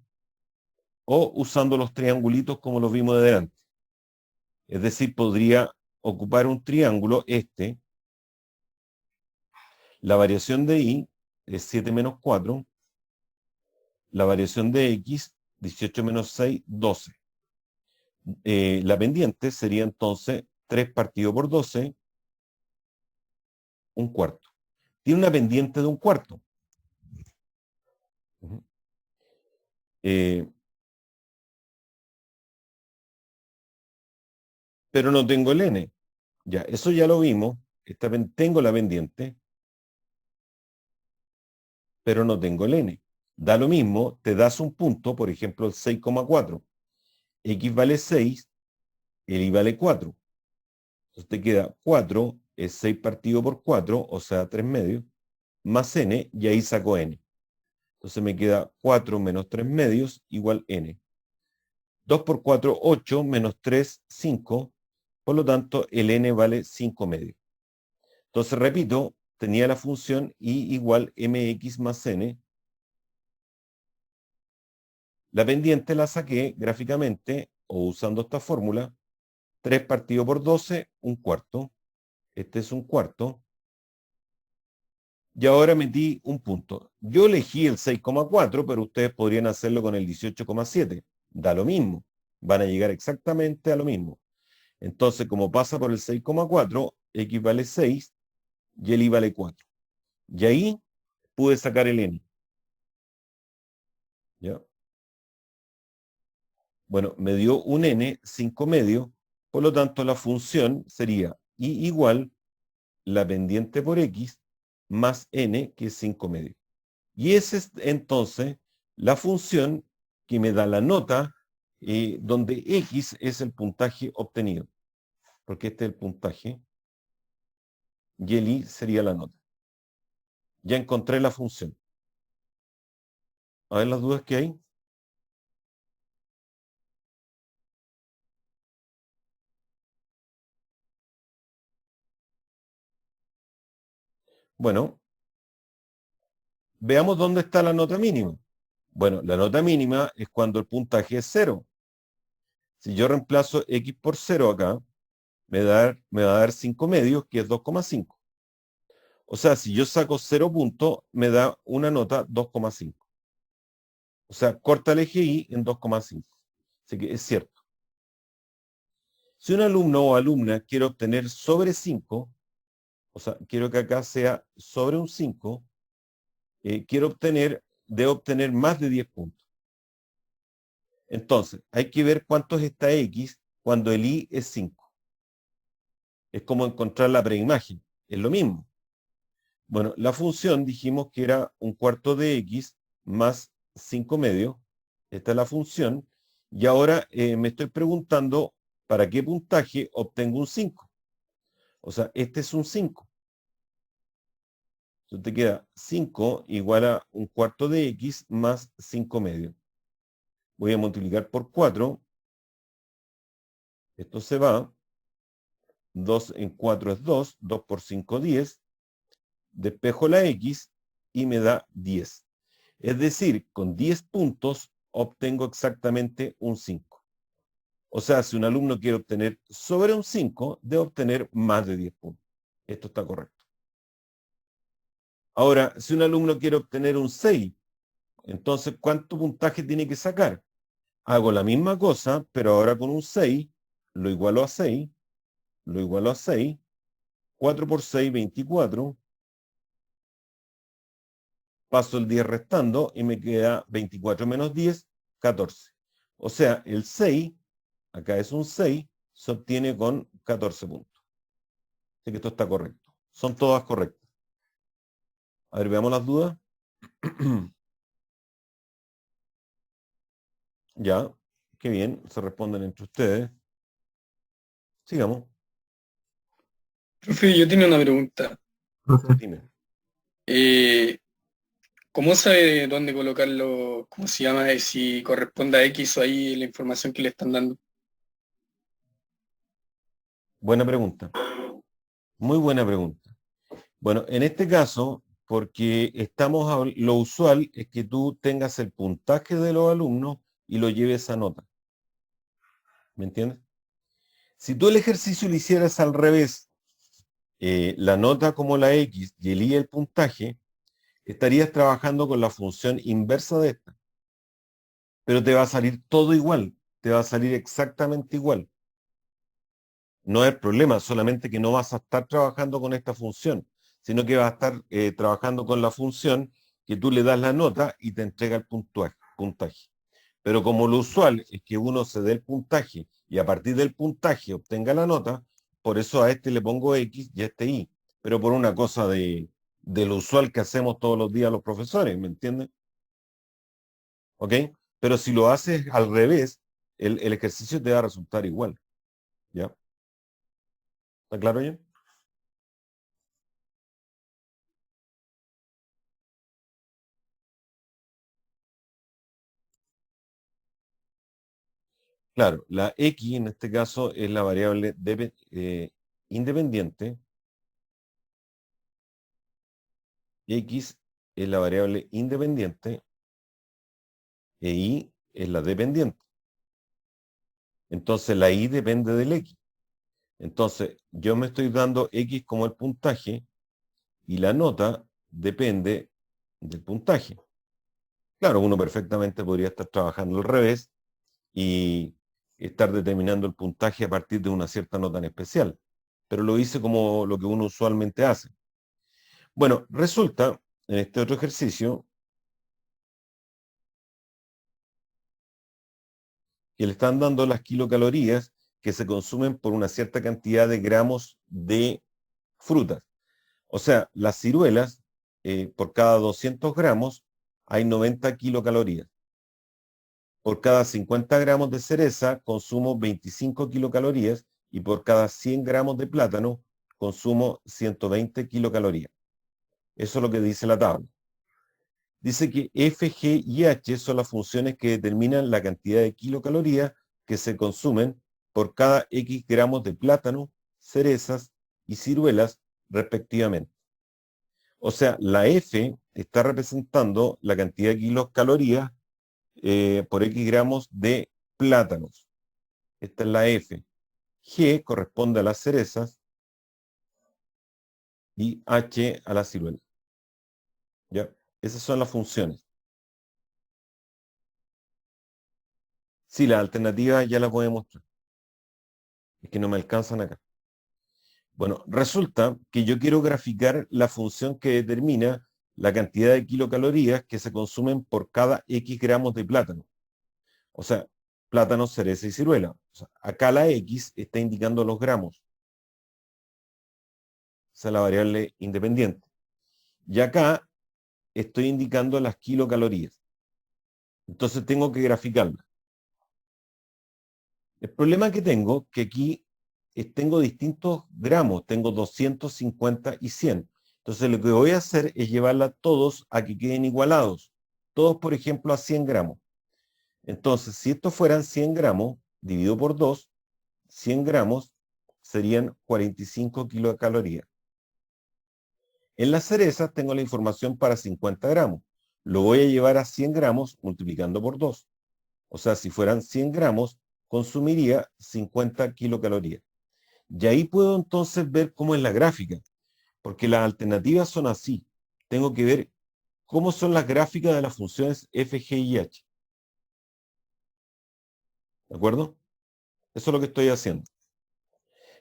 o usando los triangulitos como los vimos de delante. Es decir, podría ocupar un triángulo la variación de y es 7 menos 4, la variación de x, 18 menos 6, 12. La pendiente sería entonces 3 partido por 12, un cuarto. Tiene una pendiente de un cuarto. Eh, pero no tengo el n. Ya, eso ya lo vimos. Tengo la pendiente, pero no tengo el n. Da lo mismo, te das un punto, por ejemplo, el 6,4. X vale 6, el y vale 4. Entonces te queda 4, es 6 partido por 4, o sea, 3 medios, más n, y ahí saco n. Entonces me queda 4 menos 3 medios igual n. 2 por 4, 8, menos 3, 5. Por lo tanto, el n vale 5 medios. Entonces, repito, tenía la función y igual mx más n. La pendiente la saqué gráficamente o usando esta fórmula. 3 partido por 12, un cuarto. Este es un cuarto. Y ahora metí un punto. Yo elegí el 6,4, pero ustedes podrían hacerlo con el 18,7. Da lo mismo. Van a llegar exactamente a lo mismo. Entonces, como pasa por el 6,4, x vale 6 y el y vale 4. Y ahí pude sacar el n. ¿Ya? Bueno, me dio un n, 5 medios, por lo tanto la función sería y igual la pendiente por x más n, que es 5 medios. Y esa es entonces la función que me da la nota donde x es el puntaje obtenido, porque este es el puntaje y el y sería la nota. Ya encontré la función. A ver las dudas que hay. Bueno, veamos dónde está la nota mínima. Bueno, la nota mínima es cuando el puntaje es 0. Si yo reemplazo x por 0 acá, me va a dar 5 medios, que es 2,5. O sea, si yo saco 0 puntos, me da una nota 2,5. O sea, corta el eje Y en 2,5. Así que es cierto. Si un alumno o alumna quiere obtener sobre 5, o sea, quiero que acá sea sobre un 5, debe obtener más de 10 puntos. Entonces, hay que ver cuánto es esta X cuando el Y es 5. Es como encontrar la preimagen. Es lo mismo. Bueno, la función dijimos que era un cuarto de X más 5 medios. Esta es la función. Y ahora me estoy preguntando para qué puntaje obtengo un 5. O sea, este es un 5. Entonces te queda 5 igual a un cuarto de X más 5 medios. Voy a multiplicar por 4. Esto se va. 2 en 4 es 2, 2 por 5, 10, despejo la X y me da 10. Es decir, con 10 puntos obtengo exactamente un 5. O sea, si un alumno quiere obtener sobre un 5, debe obtener más de 10 puntos. Esto está correcto. Ahora, si un alumno quiere obtener un 6, entonces, ¿cuánto puntaje tiene que sacar? Hago la misma cosa, pero ahora con un 6, lo igualo a 6, lo igualo a 6, 4 por 6, 24, paso el 10 restando y me queda 24 menos 10, 14. O sea, el 6, acá es un 6, se obtiene con 14 puntos. Así que esto está correcto. Son todas correctas. A ver, veamos las dudas. Ya, qué bien, se responden entre ustedes. Sigamos. Profe, yo tengo una pregunta. Dime. Eh, ¿Cómo sabe dónde colocarlo? ¿Cómo se llama? Si corresponde a X o ahí la información que le están dando. Buena pregunta. Muy buena pregunta. Bueno, en este caso, porque lo usual es que tú tengas el puntaje de los alumnos y lo lleves a nota. ¿Me entiendes? Si tú el ejercicio lo hicieras al revés, la nota como la X y el Y el puntaje, estarías trabajando con la función inversa de esta. Pero te va a salir todo igual, te va a salir exactamente igual. No es problema, solamente que no vas a estar trabajando con esta función, sino que vas a estar trabajando con la función que tú le das la nota y te entrega el puntaje. Pero como lo usual es que uno se dé el puntaje y a partir del puntaje obtenga la nota, por eso a este le pongo X y a este Y. Pero por una cosa de lo usual que hacemos todos los días los profesores, ¿me entiendes? ¿Ok? Pero si lo haces al revés, el ejercicio te va a resultar igual. ¿Ya? ¿Está claro ya? Claro, la X en este caso es la variable independiente. X es la variable independiente e Y es la dependiente. Entonces la Y depende del X. Entonces yo me estoy dando X como el puntaje y la nota depende del puntaje. Claro, uno perfectamente podría estar trabajando al revés y estar determinando el puntaje a partir de una cierta nota en especial. Pero lo hice como lo que uno usualmente hace. Bueno, resulta en este otro ejercicio que le están dando las kilocalorías que se consumen por una cierta cantidad de gramos de frutas. O sea, las ciruelas, por cada 200 gramos hay 90 kilocalorías. Por cada 50 gramos de cereza consumo 25 kilocalorías y por cada 100 gramos de plátano consumo 120 kilocalorías. Eso es lo que dice la tabla. Dice que F, G y H son las funciones que determinan la cantidad de kilocalorías que se consumen por cada X gramos de plátano, cerezas y ciruelas, respectivamente. O sea, la F está representando la cantidad de kilocalorías por X gramos de plátanos. Esta es la F. G corresponde a las cerezas y H a las ciruelas. ¿Ya? Esas son las funciones. Sí, las alternativas ya las voy a mostrar. Es que no me alcanzan acá. Bueno, resulta que yo quiero graficar la función que determina la cantidad de kilocalorías que se consumen por cada X gramos de plátano. O sea, plátano, cereza y ciruela. O sea, acá la X está indicando los gramos. Esa es la variable independiente. Y acá estoy indicando las kilocalorías. Entonces tengo que graficarla. El problema que tengo, que aquí tengo distintos gramos, tengo 250 y 100. Entonces lo que voy a hacer es llevarla todos a que queden igualados. Todos, por ejemplo, a 100 gramos. Entonces, si estos fueran 100 gramos, dividido por 2, 100 gramos serían 45 kilocalorías. En las cerezas tengo la información para 50 gramos. Lo voy a llevar a 100 gramos multiplicando por 2. O sea, si fueran 100 gramos, consumiría 50 kilocalorías. Y ahí puedo entonces ver cómo es la gráfica, porque las alternativas son así. Tengo que ver cómo son las gráficas de las funciones f, g y h. ¿De acuerdo? Eso es lo que estoy haciendo.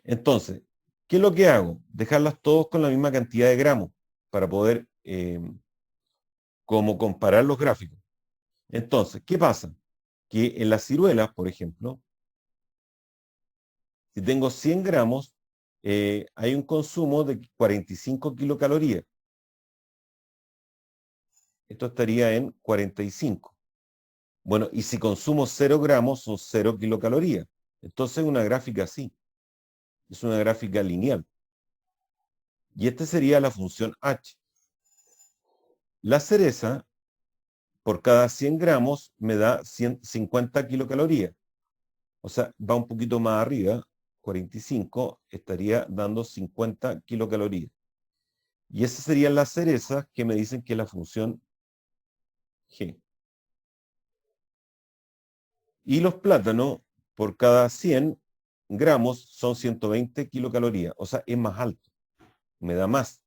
Entonces, ¿qué es lo que hago? Dejarlas todos con la misma cantidad de gramos para poder como comparar los gráficos. Entonces, ¿qué pasa? Que en las ciruelas, por ejemplo, si tengo 100 gramos, hay un consumo de 45 kilocalorías. Esto estaría en 45. Bueno, y si consumo 0 gramos, son 0 kilocalorías. Entonces, una gráfica así. Es una gráfica lineal. Y esta sería la función h. La cereza, por cada 100 gramos, me da 50 kilocalorías. O sea, va un poquito más arriba, 45, estaría dando 50 kilocalorías. Y esas serían las cerezas que me dicen que es la función g. Y los plátanos, por cada 100 gramos, son 120 kilocalorías. O sea, es más alto, me da más.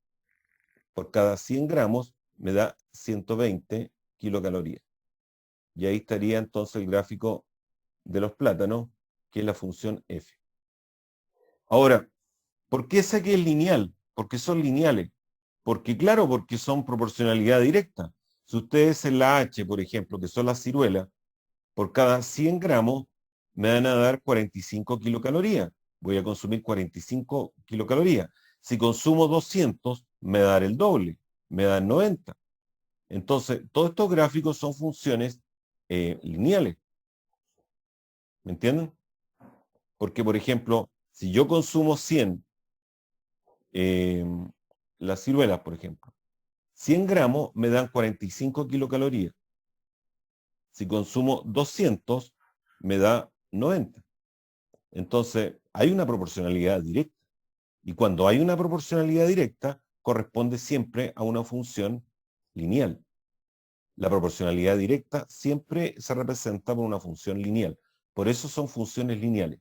Por cada 100 gramos, me da 120 kilocalorías. Y ahí estaría entonces el gráfico de los plátanos, que es la función f. Ahora, ¿por qué sé que es lineal? Porque son lineales. Porque, claro, porque son proporcionalidad directa. Si ustedes en la H, por ejemplo, que son las ciruelas, por cada 100 gramos me van a dar 45 kilocalorías. Voy a consumir 45 kilocalorías. Si consumo 200, me va a dar el doble, me dan 90. Entonces, todos estos gráficos son funciones lineales. ¿Me entienden? Porque, por ejemplo, si yo consumo 100, las ciruelas, por ejemplo, 100 gramos me dan 45 kilocalorías. Si consumo 200, me da 90. Entonces, hay una proporcionalidad directa. Y cuando hay una proporcionalidad directa, corresponde siempre a una función lineal. La proporcionalidad directa siempre se representa por una función lineal. Por eso son funciones lineales.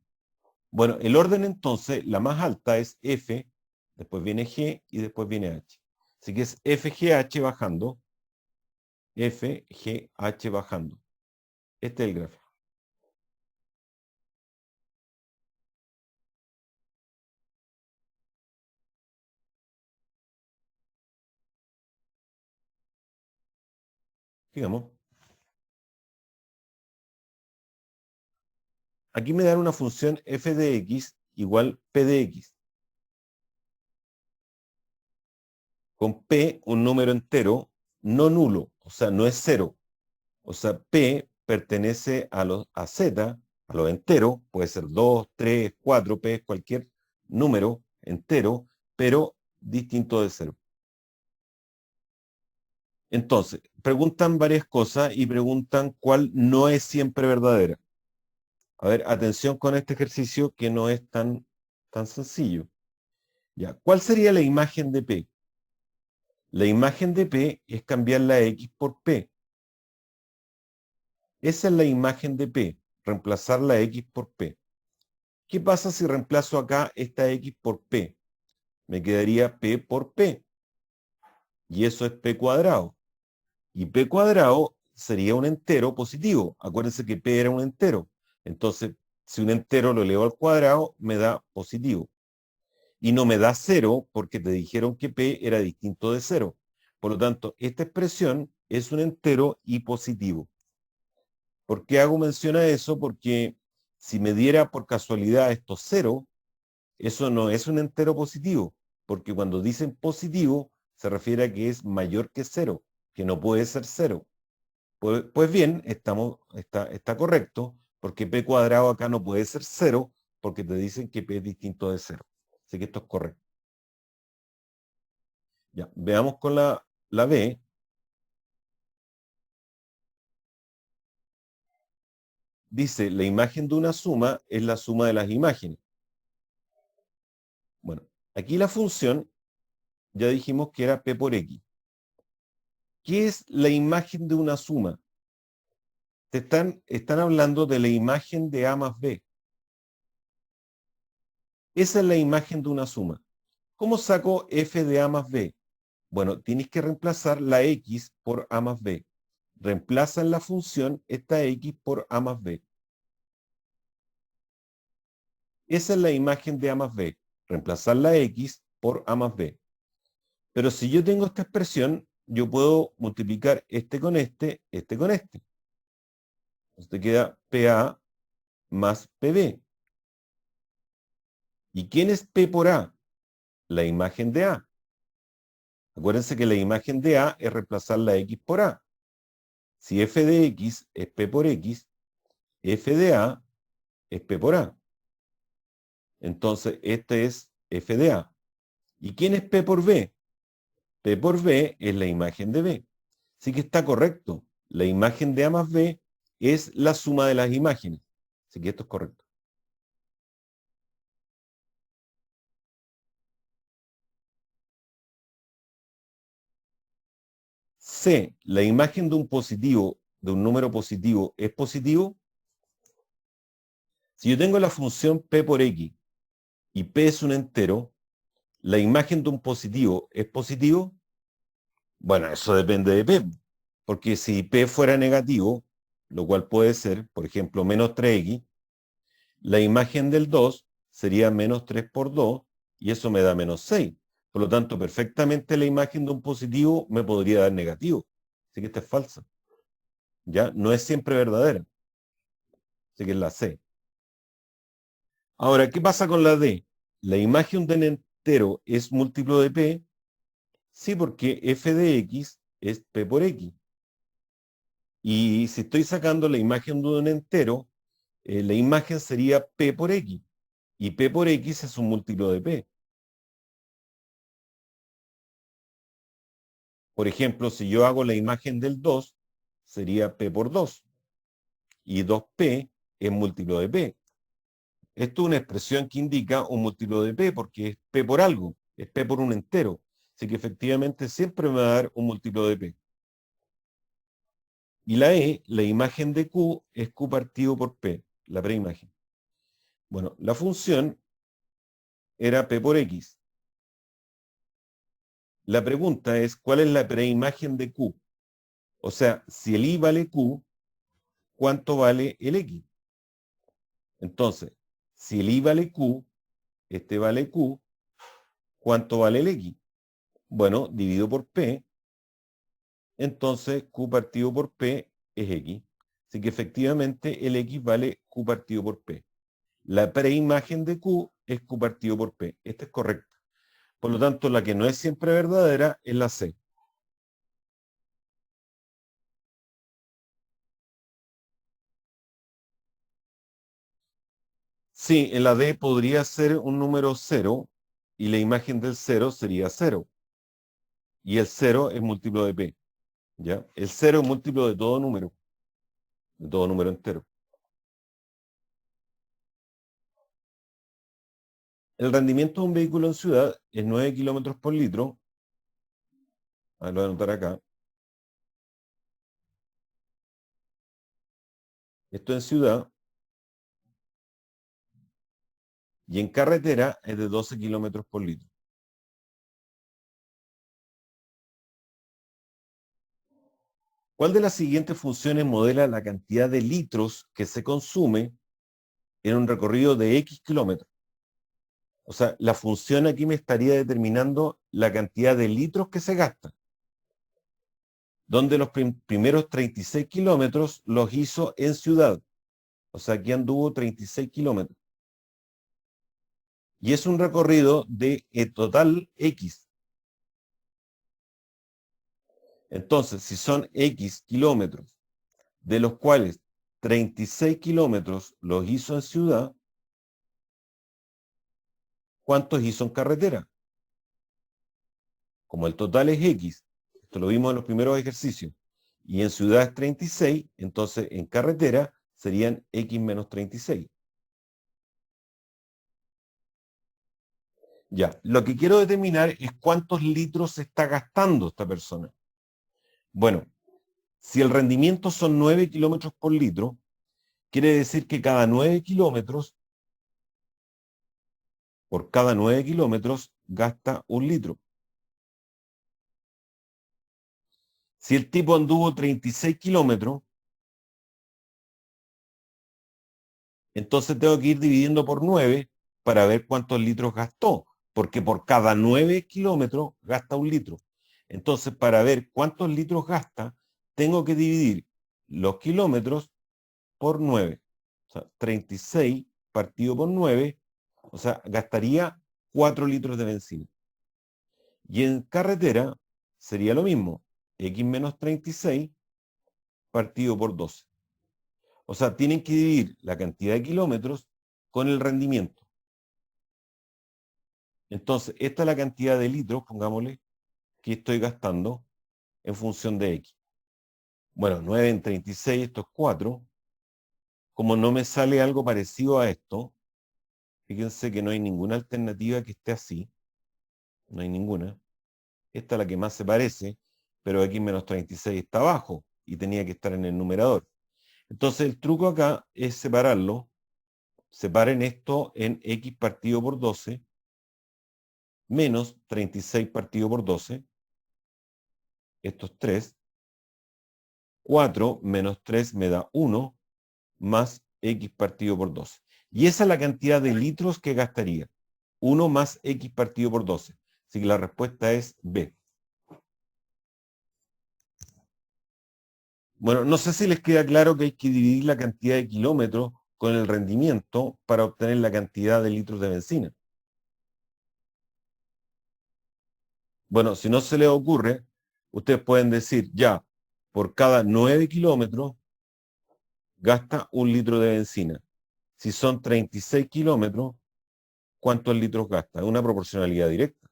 Bueno, el orden entonces, la más alta es f, después viene g y después viene h. Así que es fgh bajando, fgh bajando. Este es el gráfico. Digamos, aquí me dan una función f de x igual p de x. Con p un número entero no nulo, o sea, no es cero. O sea, p pertenece a z, a lo entero, puede ser 2, 3, 4, p es cualquier número entero, pero distinto de cero. Entonces, preguntan varias cosas y preguntan cuál no es siempre verdadera. A ver, atención con este ejercicio que no es tan sencillo. Ya, ¿cuál sería la imagen de P? La imagen de P es cambiar la X por P. Esa es la imagen de P, reemplazar la X por P. ¿Qué pasa si reemplazo acá esta X por P? Me quedaría P por P. Y eso es P cuadrado. Y P cuadrado sería un entero positivo. Acuérdense que P era un entero. Entonces, si un entero lo elevo al cuadrado, me da positivo. Y no me da cero porque te dijeron que P era distinto de cero. Por lo tanto, esta expresión es un entero y positivo. ¿Por qué hago mención a eso? Porque si me diera por casualidad esto cero, eso no es un entero positivo, porque cuando dicen positivo se refiere a que es mayor que cero, que no puede ser cero. Pues bien, está correcto, porque p cuadrado acá no puede ser cero, porque te dicen que p es distinto de cero. Así que esto es correcto. Ya, veamos con la B. Dice, la imagen de una suma es la suma de las imágenes. Aquí la función, ya dijimos que era P por X. ¿Qué es la imagen de una suma? Están hablando de la imagen de A más B. Esa es la imagen de una suma. ¿Cómo saco f de A más B? Bueno, tienes que reemplazar la X por A más B. Reemplaza en la función esta X por A más B. Esa es la imagen de A más B. Reemplazar la X por A más B. Pero si yo tengo esta expresión, yo puedo multiplicar este con este con este. Entonces te queda PA más PB. ¿Y quién es P por A? La imagen de A. Acuérdense que la imagen de A es reemplazar la X por A. Si f de X es P por X, f de A es P por A. Entonces, este es f de A. ¿Y quién es P por B? P por B es la imagen de B. Así que está correcto. La imagen de A más B es la suma de las imágenes. Así que esto es correcto. C, la imagen de un positivo, de un número positivo, ¿es positivo? Si yo tengo la función P por X y P es un entero, ¿la imagen de un positivo es positivo? Bueno, eso depende de P, porque si P fuera negativo, lo cual puede ser, por ejemplo, menos 3X, la imagen del 2 sería menos 3 por 2, y eso me da menos 6. Por lo tanto, perfectamente la imagen de un positivo me podría dar negativo. Así que esta es falsa. ¿Ya? No es siempre verdadera. Así que es la C. Ahora, ¿qué pasa con la D? ¿La imagen de un entero es múltiplo de P? Sí, porque f de X es P por X. Y si estoy sacando la imagen de un entero, la imagen sería P por X. Y P por X es un múltiplo de P. Por ejemplo, si yo hago la imagen del 2, sería P por 2. Y 2P es múltiplo de P. Esto es una expresión que indica un múltiplo de P porque es P por algo, es P por un entero. Así que efectivamente siempre me va a dar un múltiplo de P. Y la E, la imagen de Q, es Q partido por P, la preimagen. Bueno, la función era P por X. La pregunta es, ¿cuál es la preimagen de Q? O sea, si el I vale Q, ¿cuánto vale el X? Entonces, si el I vale Q, este vale Q, ¿cuánto vale el X? Bueno, divido por P, entonces Q partido por P es X. Así que efectivamente el X vale Q partido por P. La preimagen de Q es Q partido por P. Esta es correcta. Por lo tanto, la que no es siempre verdadera es la C. Sí, en la D podría ser un número 0 y la imagen del 0 sería 0. Y el 0 es múltiplo de P. ¿Ya? El 0 es múltiplo de todo número entero. El rendimiento de un vehículo en ciudad es 9 kilómetros por litro. Lo voy a anotar acá. Esto en ciudad. Y en carretera es de 12 kilómetros por litro. ¿Cuál de las siguientes funciones modela la cantidad de litros que se consume en un recorrido de X kilómetros? O sea, la función aquí me estaría determinando la cantidad de litros que se gasta. Donde los primeros 36 kilómetros los hizo en ciudad. O sea, aquí anduvo 36 kilómetros. Y es un recorrido de total X. Entonces, si son X kilómetros, de los cuales 36 kilómetros los hizo en ciudad, ¿cuántos hizo en carretera? Como el total es X, esto lo vimos en los primeros ejercicios, y en ciudad es 36, entonces en carretera serían X menos 36. Ya, lo que quiero determinar es cuántos litros está gastando esta persona. Bueno, si el rendimiento son 9 kilómetros por litro, quiere decir que cada 9 kilómetros, por cada 9 kilómetros, gasta 1 litro. Si el tipo anduvo 36 kilómetros, entonces tengo que ir dividiendo por 9 para ver cuántos litros gastó, porque por cada 9 kilómetros gasta 1 litro. Entonces, para ver cuántos litros gasta, tengo que dividir los kilómetros por 9. O sea, 36 partido por 9, o sea, gastaría 4 litros de benzina. Y en carretera sería lo mismo, x menos 36 partido por 12. O sea, tienen que dividir la cantidad de kilómetros con el rendimiento. Entonces, esta es la cantidad de litros, pongámosle, que estoy gastando en función de x. Bueno, 9 en 36, esto es 4. Como no me sale algo parecido a esto, fíjense que no hay ninguna alternativa que esté así. No hay ninguna. Esta es la que más se parece, pero x menos 36 está abajo y tenía que estar en el numerador. Entonces, el truco acá es separarlo. Separen esto en x partido por 12 menos 36 partido por 12. Esto es 3. 4 menos 3 me da 1, más x partido por 12. Y esa es la cantidad de litros que gastaría. 1 más x partido por 12. Así que la respuesta es B. Bueno, no sé si les queda claro que hay que dividir la cantidad de kilómetros con el rendimiento para obtener la cantidad de litros de benzina. Bueno, si no se les ocurre, ustedes pueden decir, ya, por cada 9 kilómetros gasta 1 litro de benzina. Si son 36 kilómetros, ¿cuántos litros gasta? Es una proporcionalidad directa.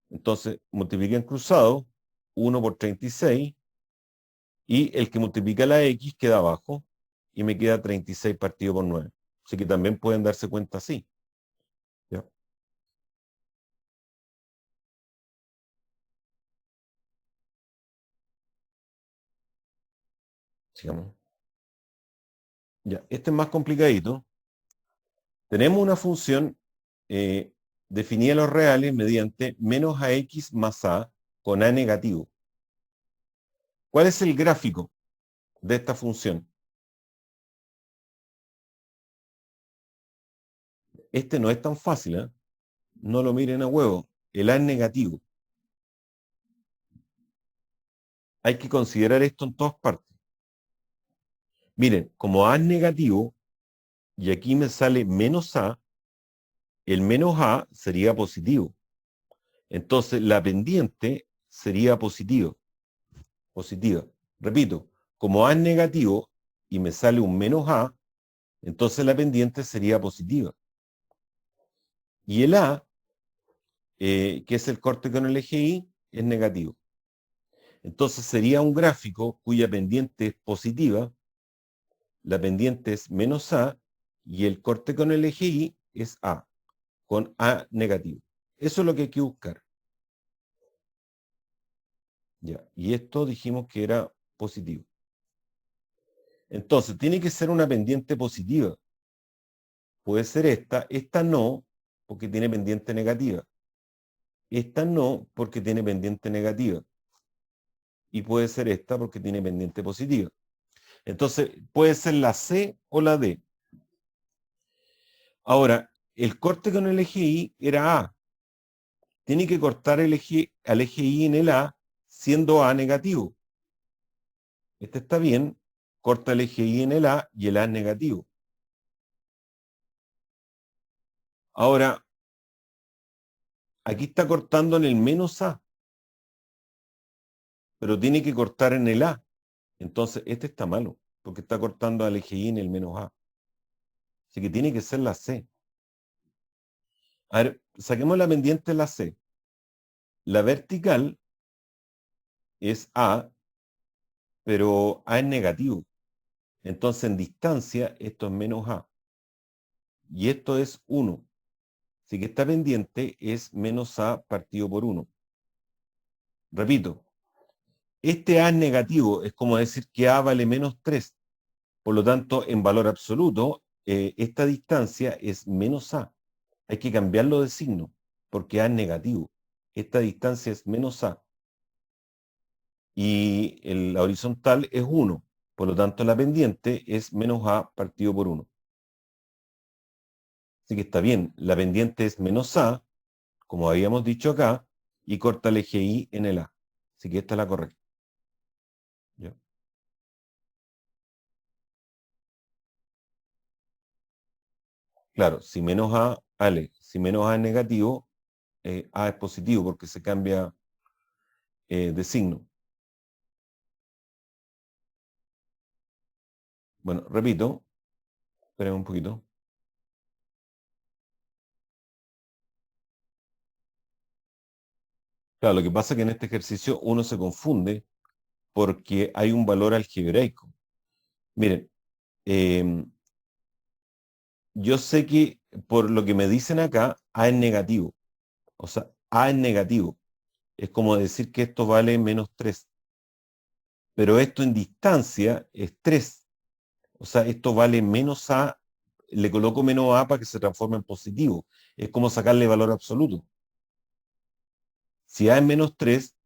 Entonces, multipliquen cruzado, 1 por 36, y el que multiplica la X queda abajo, y me queda 36 partido por 9. Así que también pueden darse cuenta así. ¿Ya? Sigamos. Ya, este es más complicadito. Tenemos una función definida en los reales mediante menos ax más a con a negativo. ¿Cuál es el gráfico de esta función? Este no es tan fácil, ¿eh? No lo miren a huevo. El a es negativo. Hay que considerar esto en todas partes. Miren, como a es negativo, y aquí me sale menos a, el menos a sería positivo. Entonces la pendiente sería positiva. Repito, como a es negativo y me sale un menos a, entonces la pendiente sería positiva. Y el a, que es el corte con el eje y, es negativo. Entonces sería un gráfico cuya pendiente es positiva, la pendiente es menos a, y el corte con el eje y es a, con a negativo. Eso es lo que hay que buscar. Ya, y esto dijimos que era positivo. Entonces, tiene que ser una pendiente positiva. Puede ser esta no, porque tiene pendiente negativa. Esta no, porque tiene pendiente negativa. Y puede ser esta porque tiene pendiente positiva. Entonces, puede ser la C o la D. Ahora, el corte con el eje Y era A. Tiene que cortar al eje Y en el A, siendo A negativo. Este está bien, corta el eje Y en el A y el A es negativo. Ahora, aquí está cortando en el menos A, pero tiene que cortar en el A. Entonces, este está malo, porque está cortando al eje Y en el menos A. Así que tiene que ser la C. A ver, saquemos la pendiente de la C. La vertical es A, pero A es negativo. Entonces, en distancia, esto es menos A. Y esto es 1. Así que esta pendiente es menos A partido por 1. Repito, este A es negativo, es como decir que A vale menos 3. Por lo tanto, en valor absoluto, esta distancia es menos A. Hay que cambiarlo de signo, porque A es negativo. Esta distancia es menos A. Y la horizontal es 1. Por lo tanto, la pendiente es menos A partido por 1. Así que está bien, la pendiente es menos A, como habíamos dicho acá, y corta el eje Y en el A. Así que esta es la correcta. ¿Ya? Claro, si menos A, si menos A es negativo, A es positivo porque se cambia de signo. Bueno, repito, esperen un poquito. Claro, lo que pasa es que en este ejercicio uno se confunde porque hay un valor algebraico. Miren, eh, yo sé que por lo que me dicen acá, A es negativo. O sea, A es negativo. Es como decir que esto vale menos 3. Pero esto en distancia es 3. O sea, esto vale menos A. Le coloco menos A para que se transforme en positivo. Es como sacarle valor absoluto. Si A es menos 3,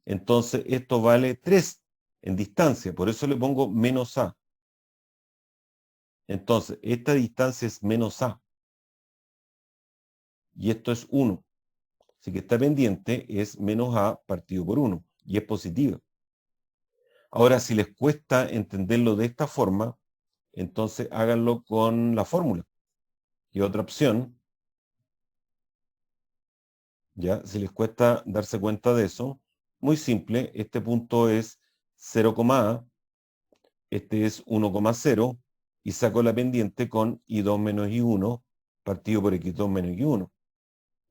entonces esto vale 3 en distancia. Por eso le pongo menos A. Entonces, esta distancia es menos A. Y esto es 1. Así que esta pendiente es menos A partido por 1. Y es positiva. Ahora, si les cuesta entenderlo de esta forma, entonces háganlo con la fórmula. Y otra opción, ya, si les cuesta darse cuenta de eso, muy simple, este punto es 0, A, este es 1,0 y saco la pendiente con I2 menos I1 partido por X2 menos Y1.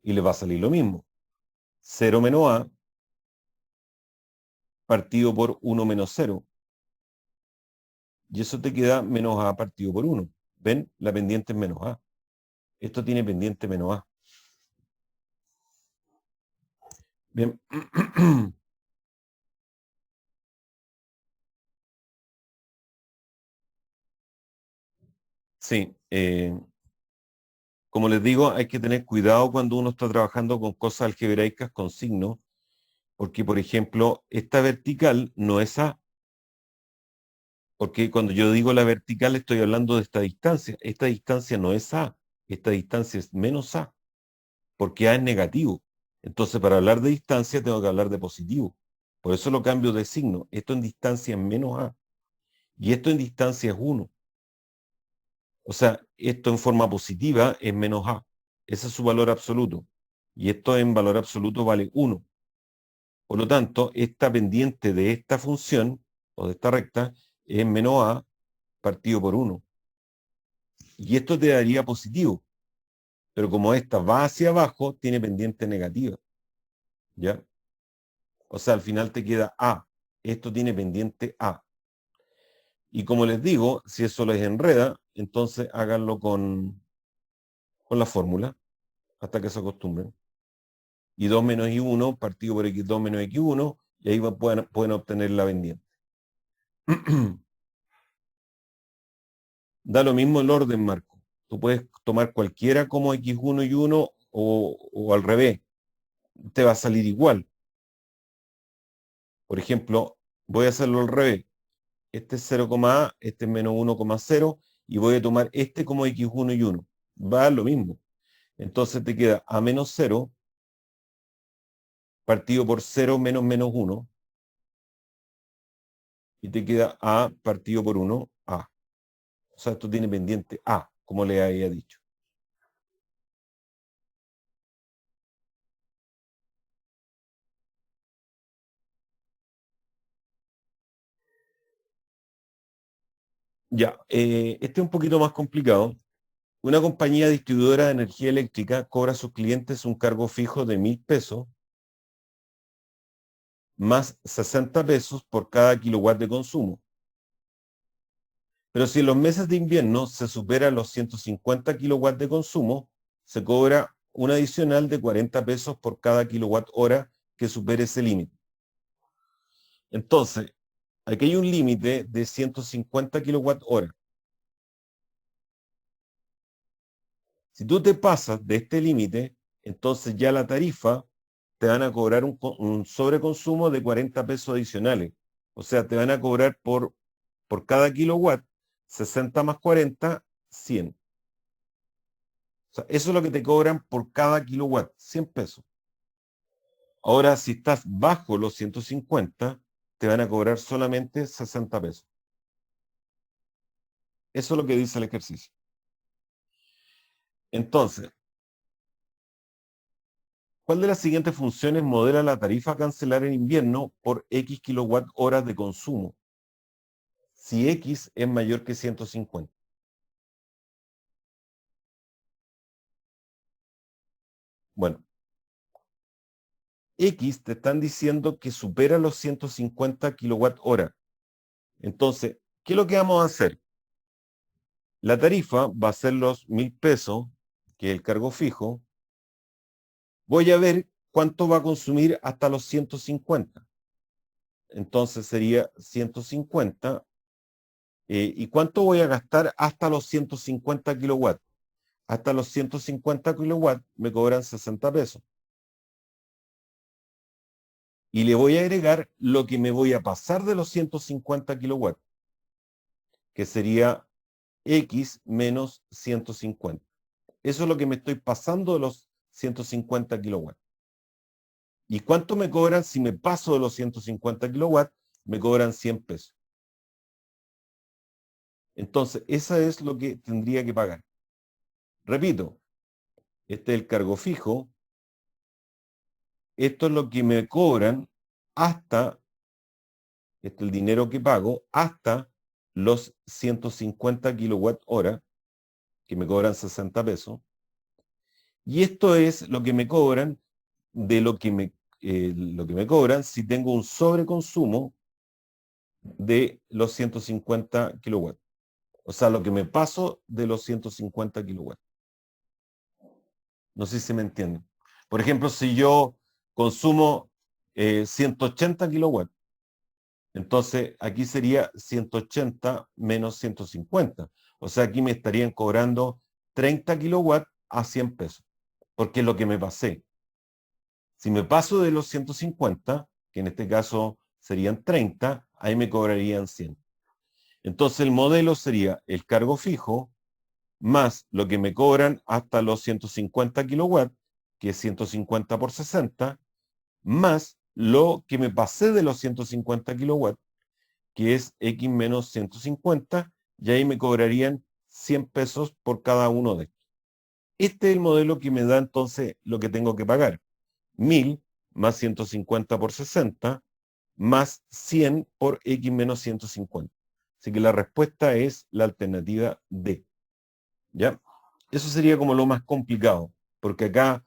Y le va a salir lo mismo. 0 menos A partido por 1 menos 0. Y eso te queda menos A partido por 1. ¿Ven? La pendiente es menos A. Esto tiene pendiente menos A. Bien. Sí. Como les digo, hay que tener cuidado cuando uno está trabajando con cosas algebraicas con signos, porque, por ejemplo, esta vertical no es A, porque cuando yo digo la vertical estoy hablando de esta distancia. Esta distancia no es A, esta distancia es menos A, porque A es negativo. Entonces, para hablar de distancia tengo que hablar de positivo. Por eso lo cambio de signo. Esto en distancia es menos A, y esto en distancia es 1. O sea, esto en forma positiva es menos A. Ese es su valor absoluto. Y esto en valor absoluto vale 1. Por lo tanto, esta pendiente de esta función o de esta recta es menos A partido por 1. Y esto te daría positivo. Pero como esta va hacia abajo, tiene pendiente negativa. ¿Ya? O sea, al final te queda A. Esto tiene pendiente A. Y como les digo, si eso les enreda, entonces háganlo con la fórmula hasta que se acostumbren. Y 2 menos I1 partido por X2 menos X1, y ahí pueden obtener la pendiente. Da lo mismo el orden, Marco. Tú puedes tomar cualquiera como X1 y 1 o al revés. Te va a salir igual. Por ejemplo, voy a hacerlo al revés. Este es 0, A, este es menos 1,0 y voy a tomar este como X1 y 1. Va a dar lo mismo. Entonces te queda A menos 0 partido por 0 menos menos 1 y te queda A partido por 1, A. O sea, esto tiene pendiente A, como le había dicho. Ya, este es un poquito más complicado. Una compañía distribuidora de energía eléctrica cobra a sus clientes un cargo fijo de 1.000 pesos más 60 pesos por cada kilowatt de consumo. Pero si en los meses de invierno se superan los 150 kilowatts de consumo, se cobra un adicional de 40 pesos por cada kilowatt hora que supere ese límite. Entonces, aquí hay un límite de 150 kilowatt hora. Si tú te pasas de este límite, entonces ya la tarifa te van a cobrar un sobreconsumo de 40 pesos adicionales. O sea, te van a cobrar por cada kilowatt, 60 más 40, 100. O sea, eso es lo que te cobran por cada kilowatt, 100 pesos. Ahora, si estás bajo los 150, te van a cobrar solamente 60 pesos. Eso es lo que dice el ejercicio. Entonces, ¿cuál de las siguientes funciones modela la tarifa a cancelar en invierno por X kilowatt horas de consumo? Si X es mayor que 150. Bueno, X te están diciendo que supera los 150 kilowatt hora. Entonces, ¿qué es lo que vamos a hacer? La tarifa va a ser los 1.000 pesos, que es el cargo fijo. Voy a ver cuánto va a consumir hasta los 150. Entonces sería 150. ¿Y cuánto voy a gastar hasta los 150 kilowatts? Hasta los 150 kilowatts me cobran 60 pesos. Y le voy a agregar lo que me voy a pasar de los 150 kilowatts, que sería X menos 150. Eso es lo que me estoy pasando de los 150 kilowatts. ¿Y cuánto me cobran si me paso de los 150 kilowatts? Me cobran 100 pesos. Entonces, eso es lo que tendría que pagar. Repito, este es el cargo fijo. Esto es lo que me cobran hasta, este es el dinero que pago, hasta los 150 kilowatt hora, que me cobran 60 pesos. Y esto es lo que me cobran de lo que me cobran si tengo un sobreconsumo de los 150 kilowatts. O sea, lo que me paso de los 150 kilowatts. No sé si me entienden. Por ejemplo, si yo consumo 180 kilowatts, entonces aquí sería 180 menos 150. O sea, aquí me estarían cobrando 30 kilowatts a 100 pesos, porque es lo que me pasé. Si me paso de los 150, que en este caso serían 30, ahí me cobrarían 100. Entonces el modelo sería el cargo fijo más lo que me cobran hasta los 150 kilowatts, que es 150 por 60, más lo que me pasé de los 150 kilowatts, que es X menos 150, y ahí me cobrarían 100 pesos por cada uno de estos. Este es el modelo que me da entonces lo que tengo que pagar. 1.000 más 150 por 60, más 100 por X menos 150. Así que la respuesta es la alternativa D. ¿Ya? Eso sería como lo más complicado, porque acá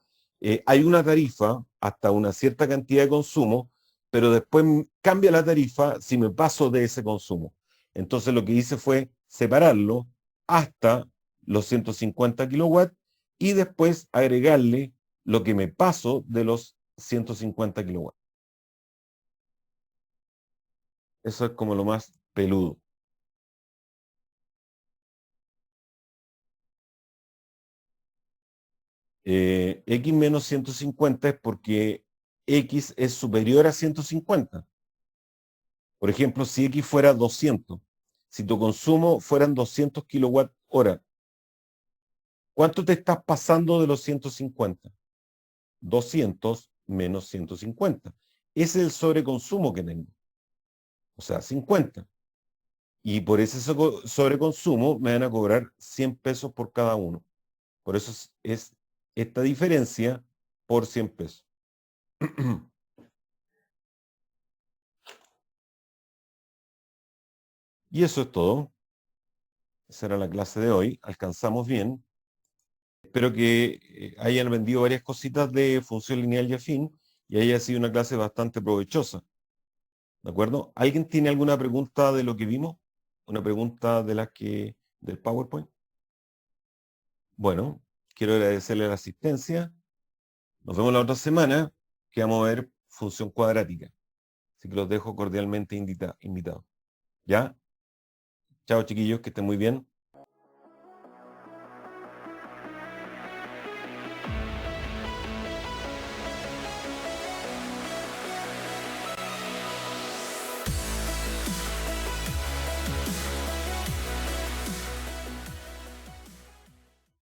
hay una tarifa hasta una cierta cantidad de consumo, pero después cambia la tarifa si me paso de ese consumo. Entonces lo que hice fue separarlo hasta los 150 kilowatts y después agregarle lo que me paso de los 150 kilowatts. Eso es como lo más peludo. X menos 150 es porque X es superior a 150. Por ejemplo, si X fuera 200, si tu consumo fueran 200 kilowatt hora, ¿cuánto te estás pasando de los 150? 200 menos 150. Ese es el sobreconsumo que tengo. O sea, 50. Y por ese sobreconsumo me van a cobrar 100 pesos por cada uno. Por eso es esta diferencia por 100 pesos. Y eso es todo. Esa era la clase de hoy. Alcanzamos bien. Espero que hayan vendido varias cositas de función lineal y afín y haya sido una clase bastante provechosa. ¿De acuerdo? ¿Alguien tiene alguna pregunta de lo que vimos? ¿Una pregunta de las que del PowerPoint? Bueno, quiero agradecerle la asistencia. Nos vemos la otra semana, que vamos a ver función cuadrática. Así que los dejo cordialmente invitados. ¿Ya? Chao, chiquillos, que estén muy bien.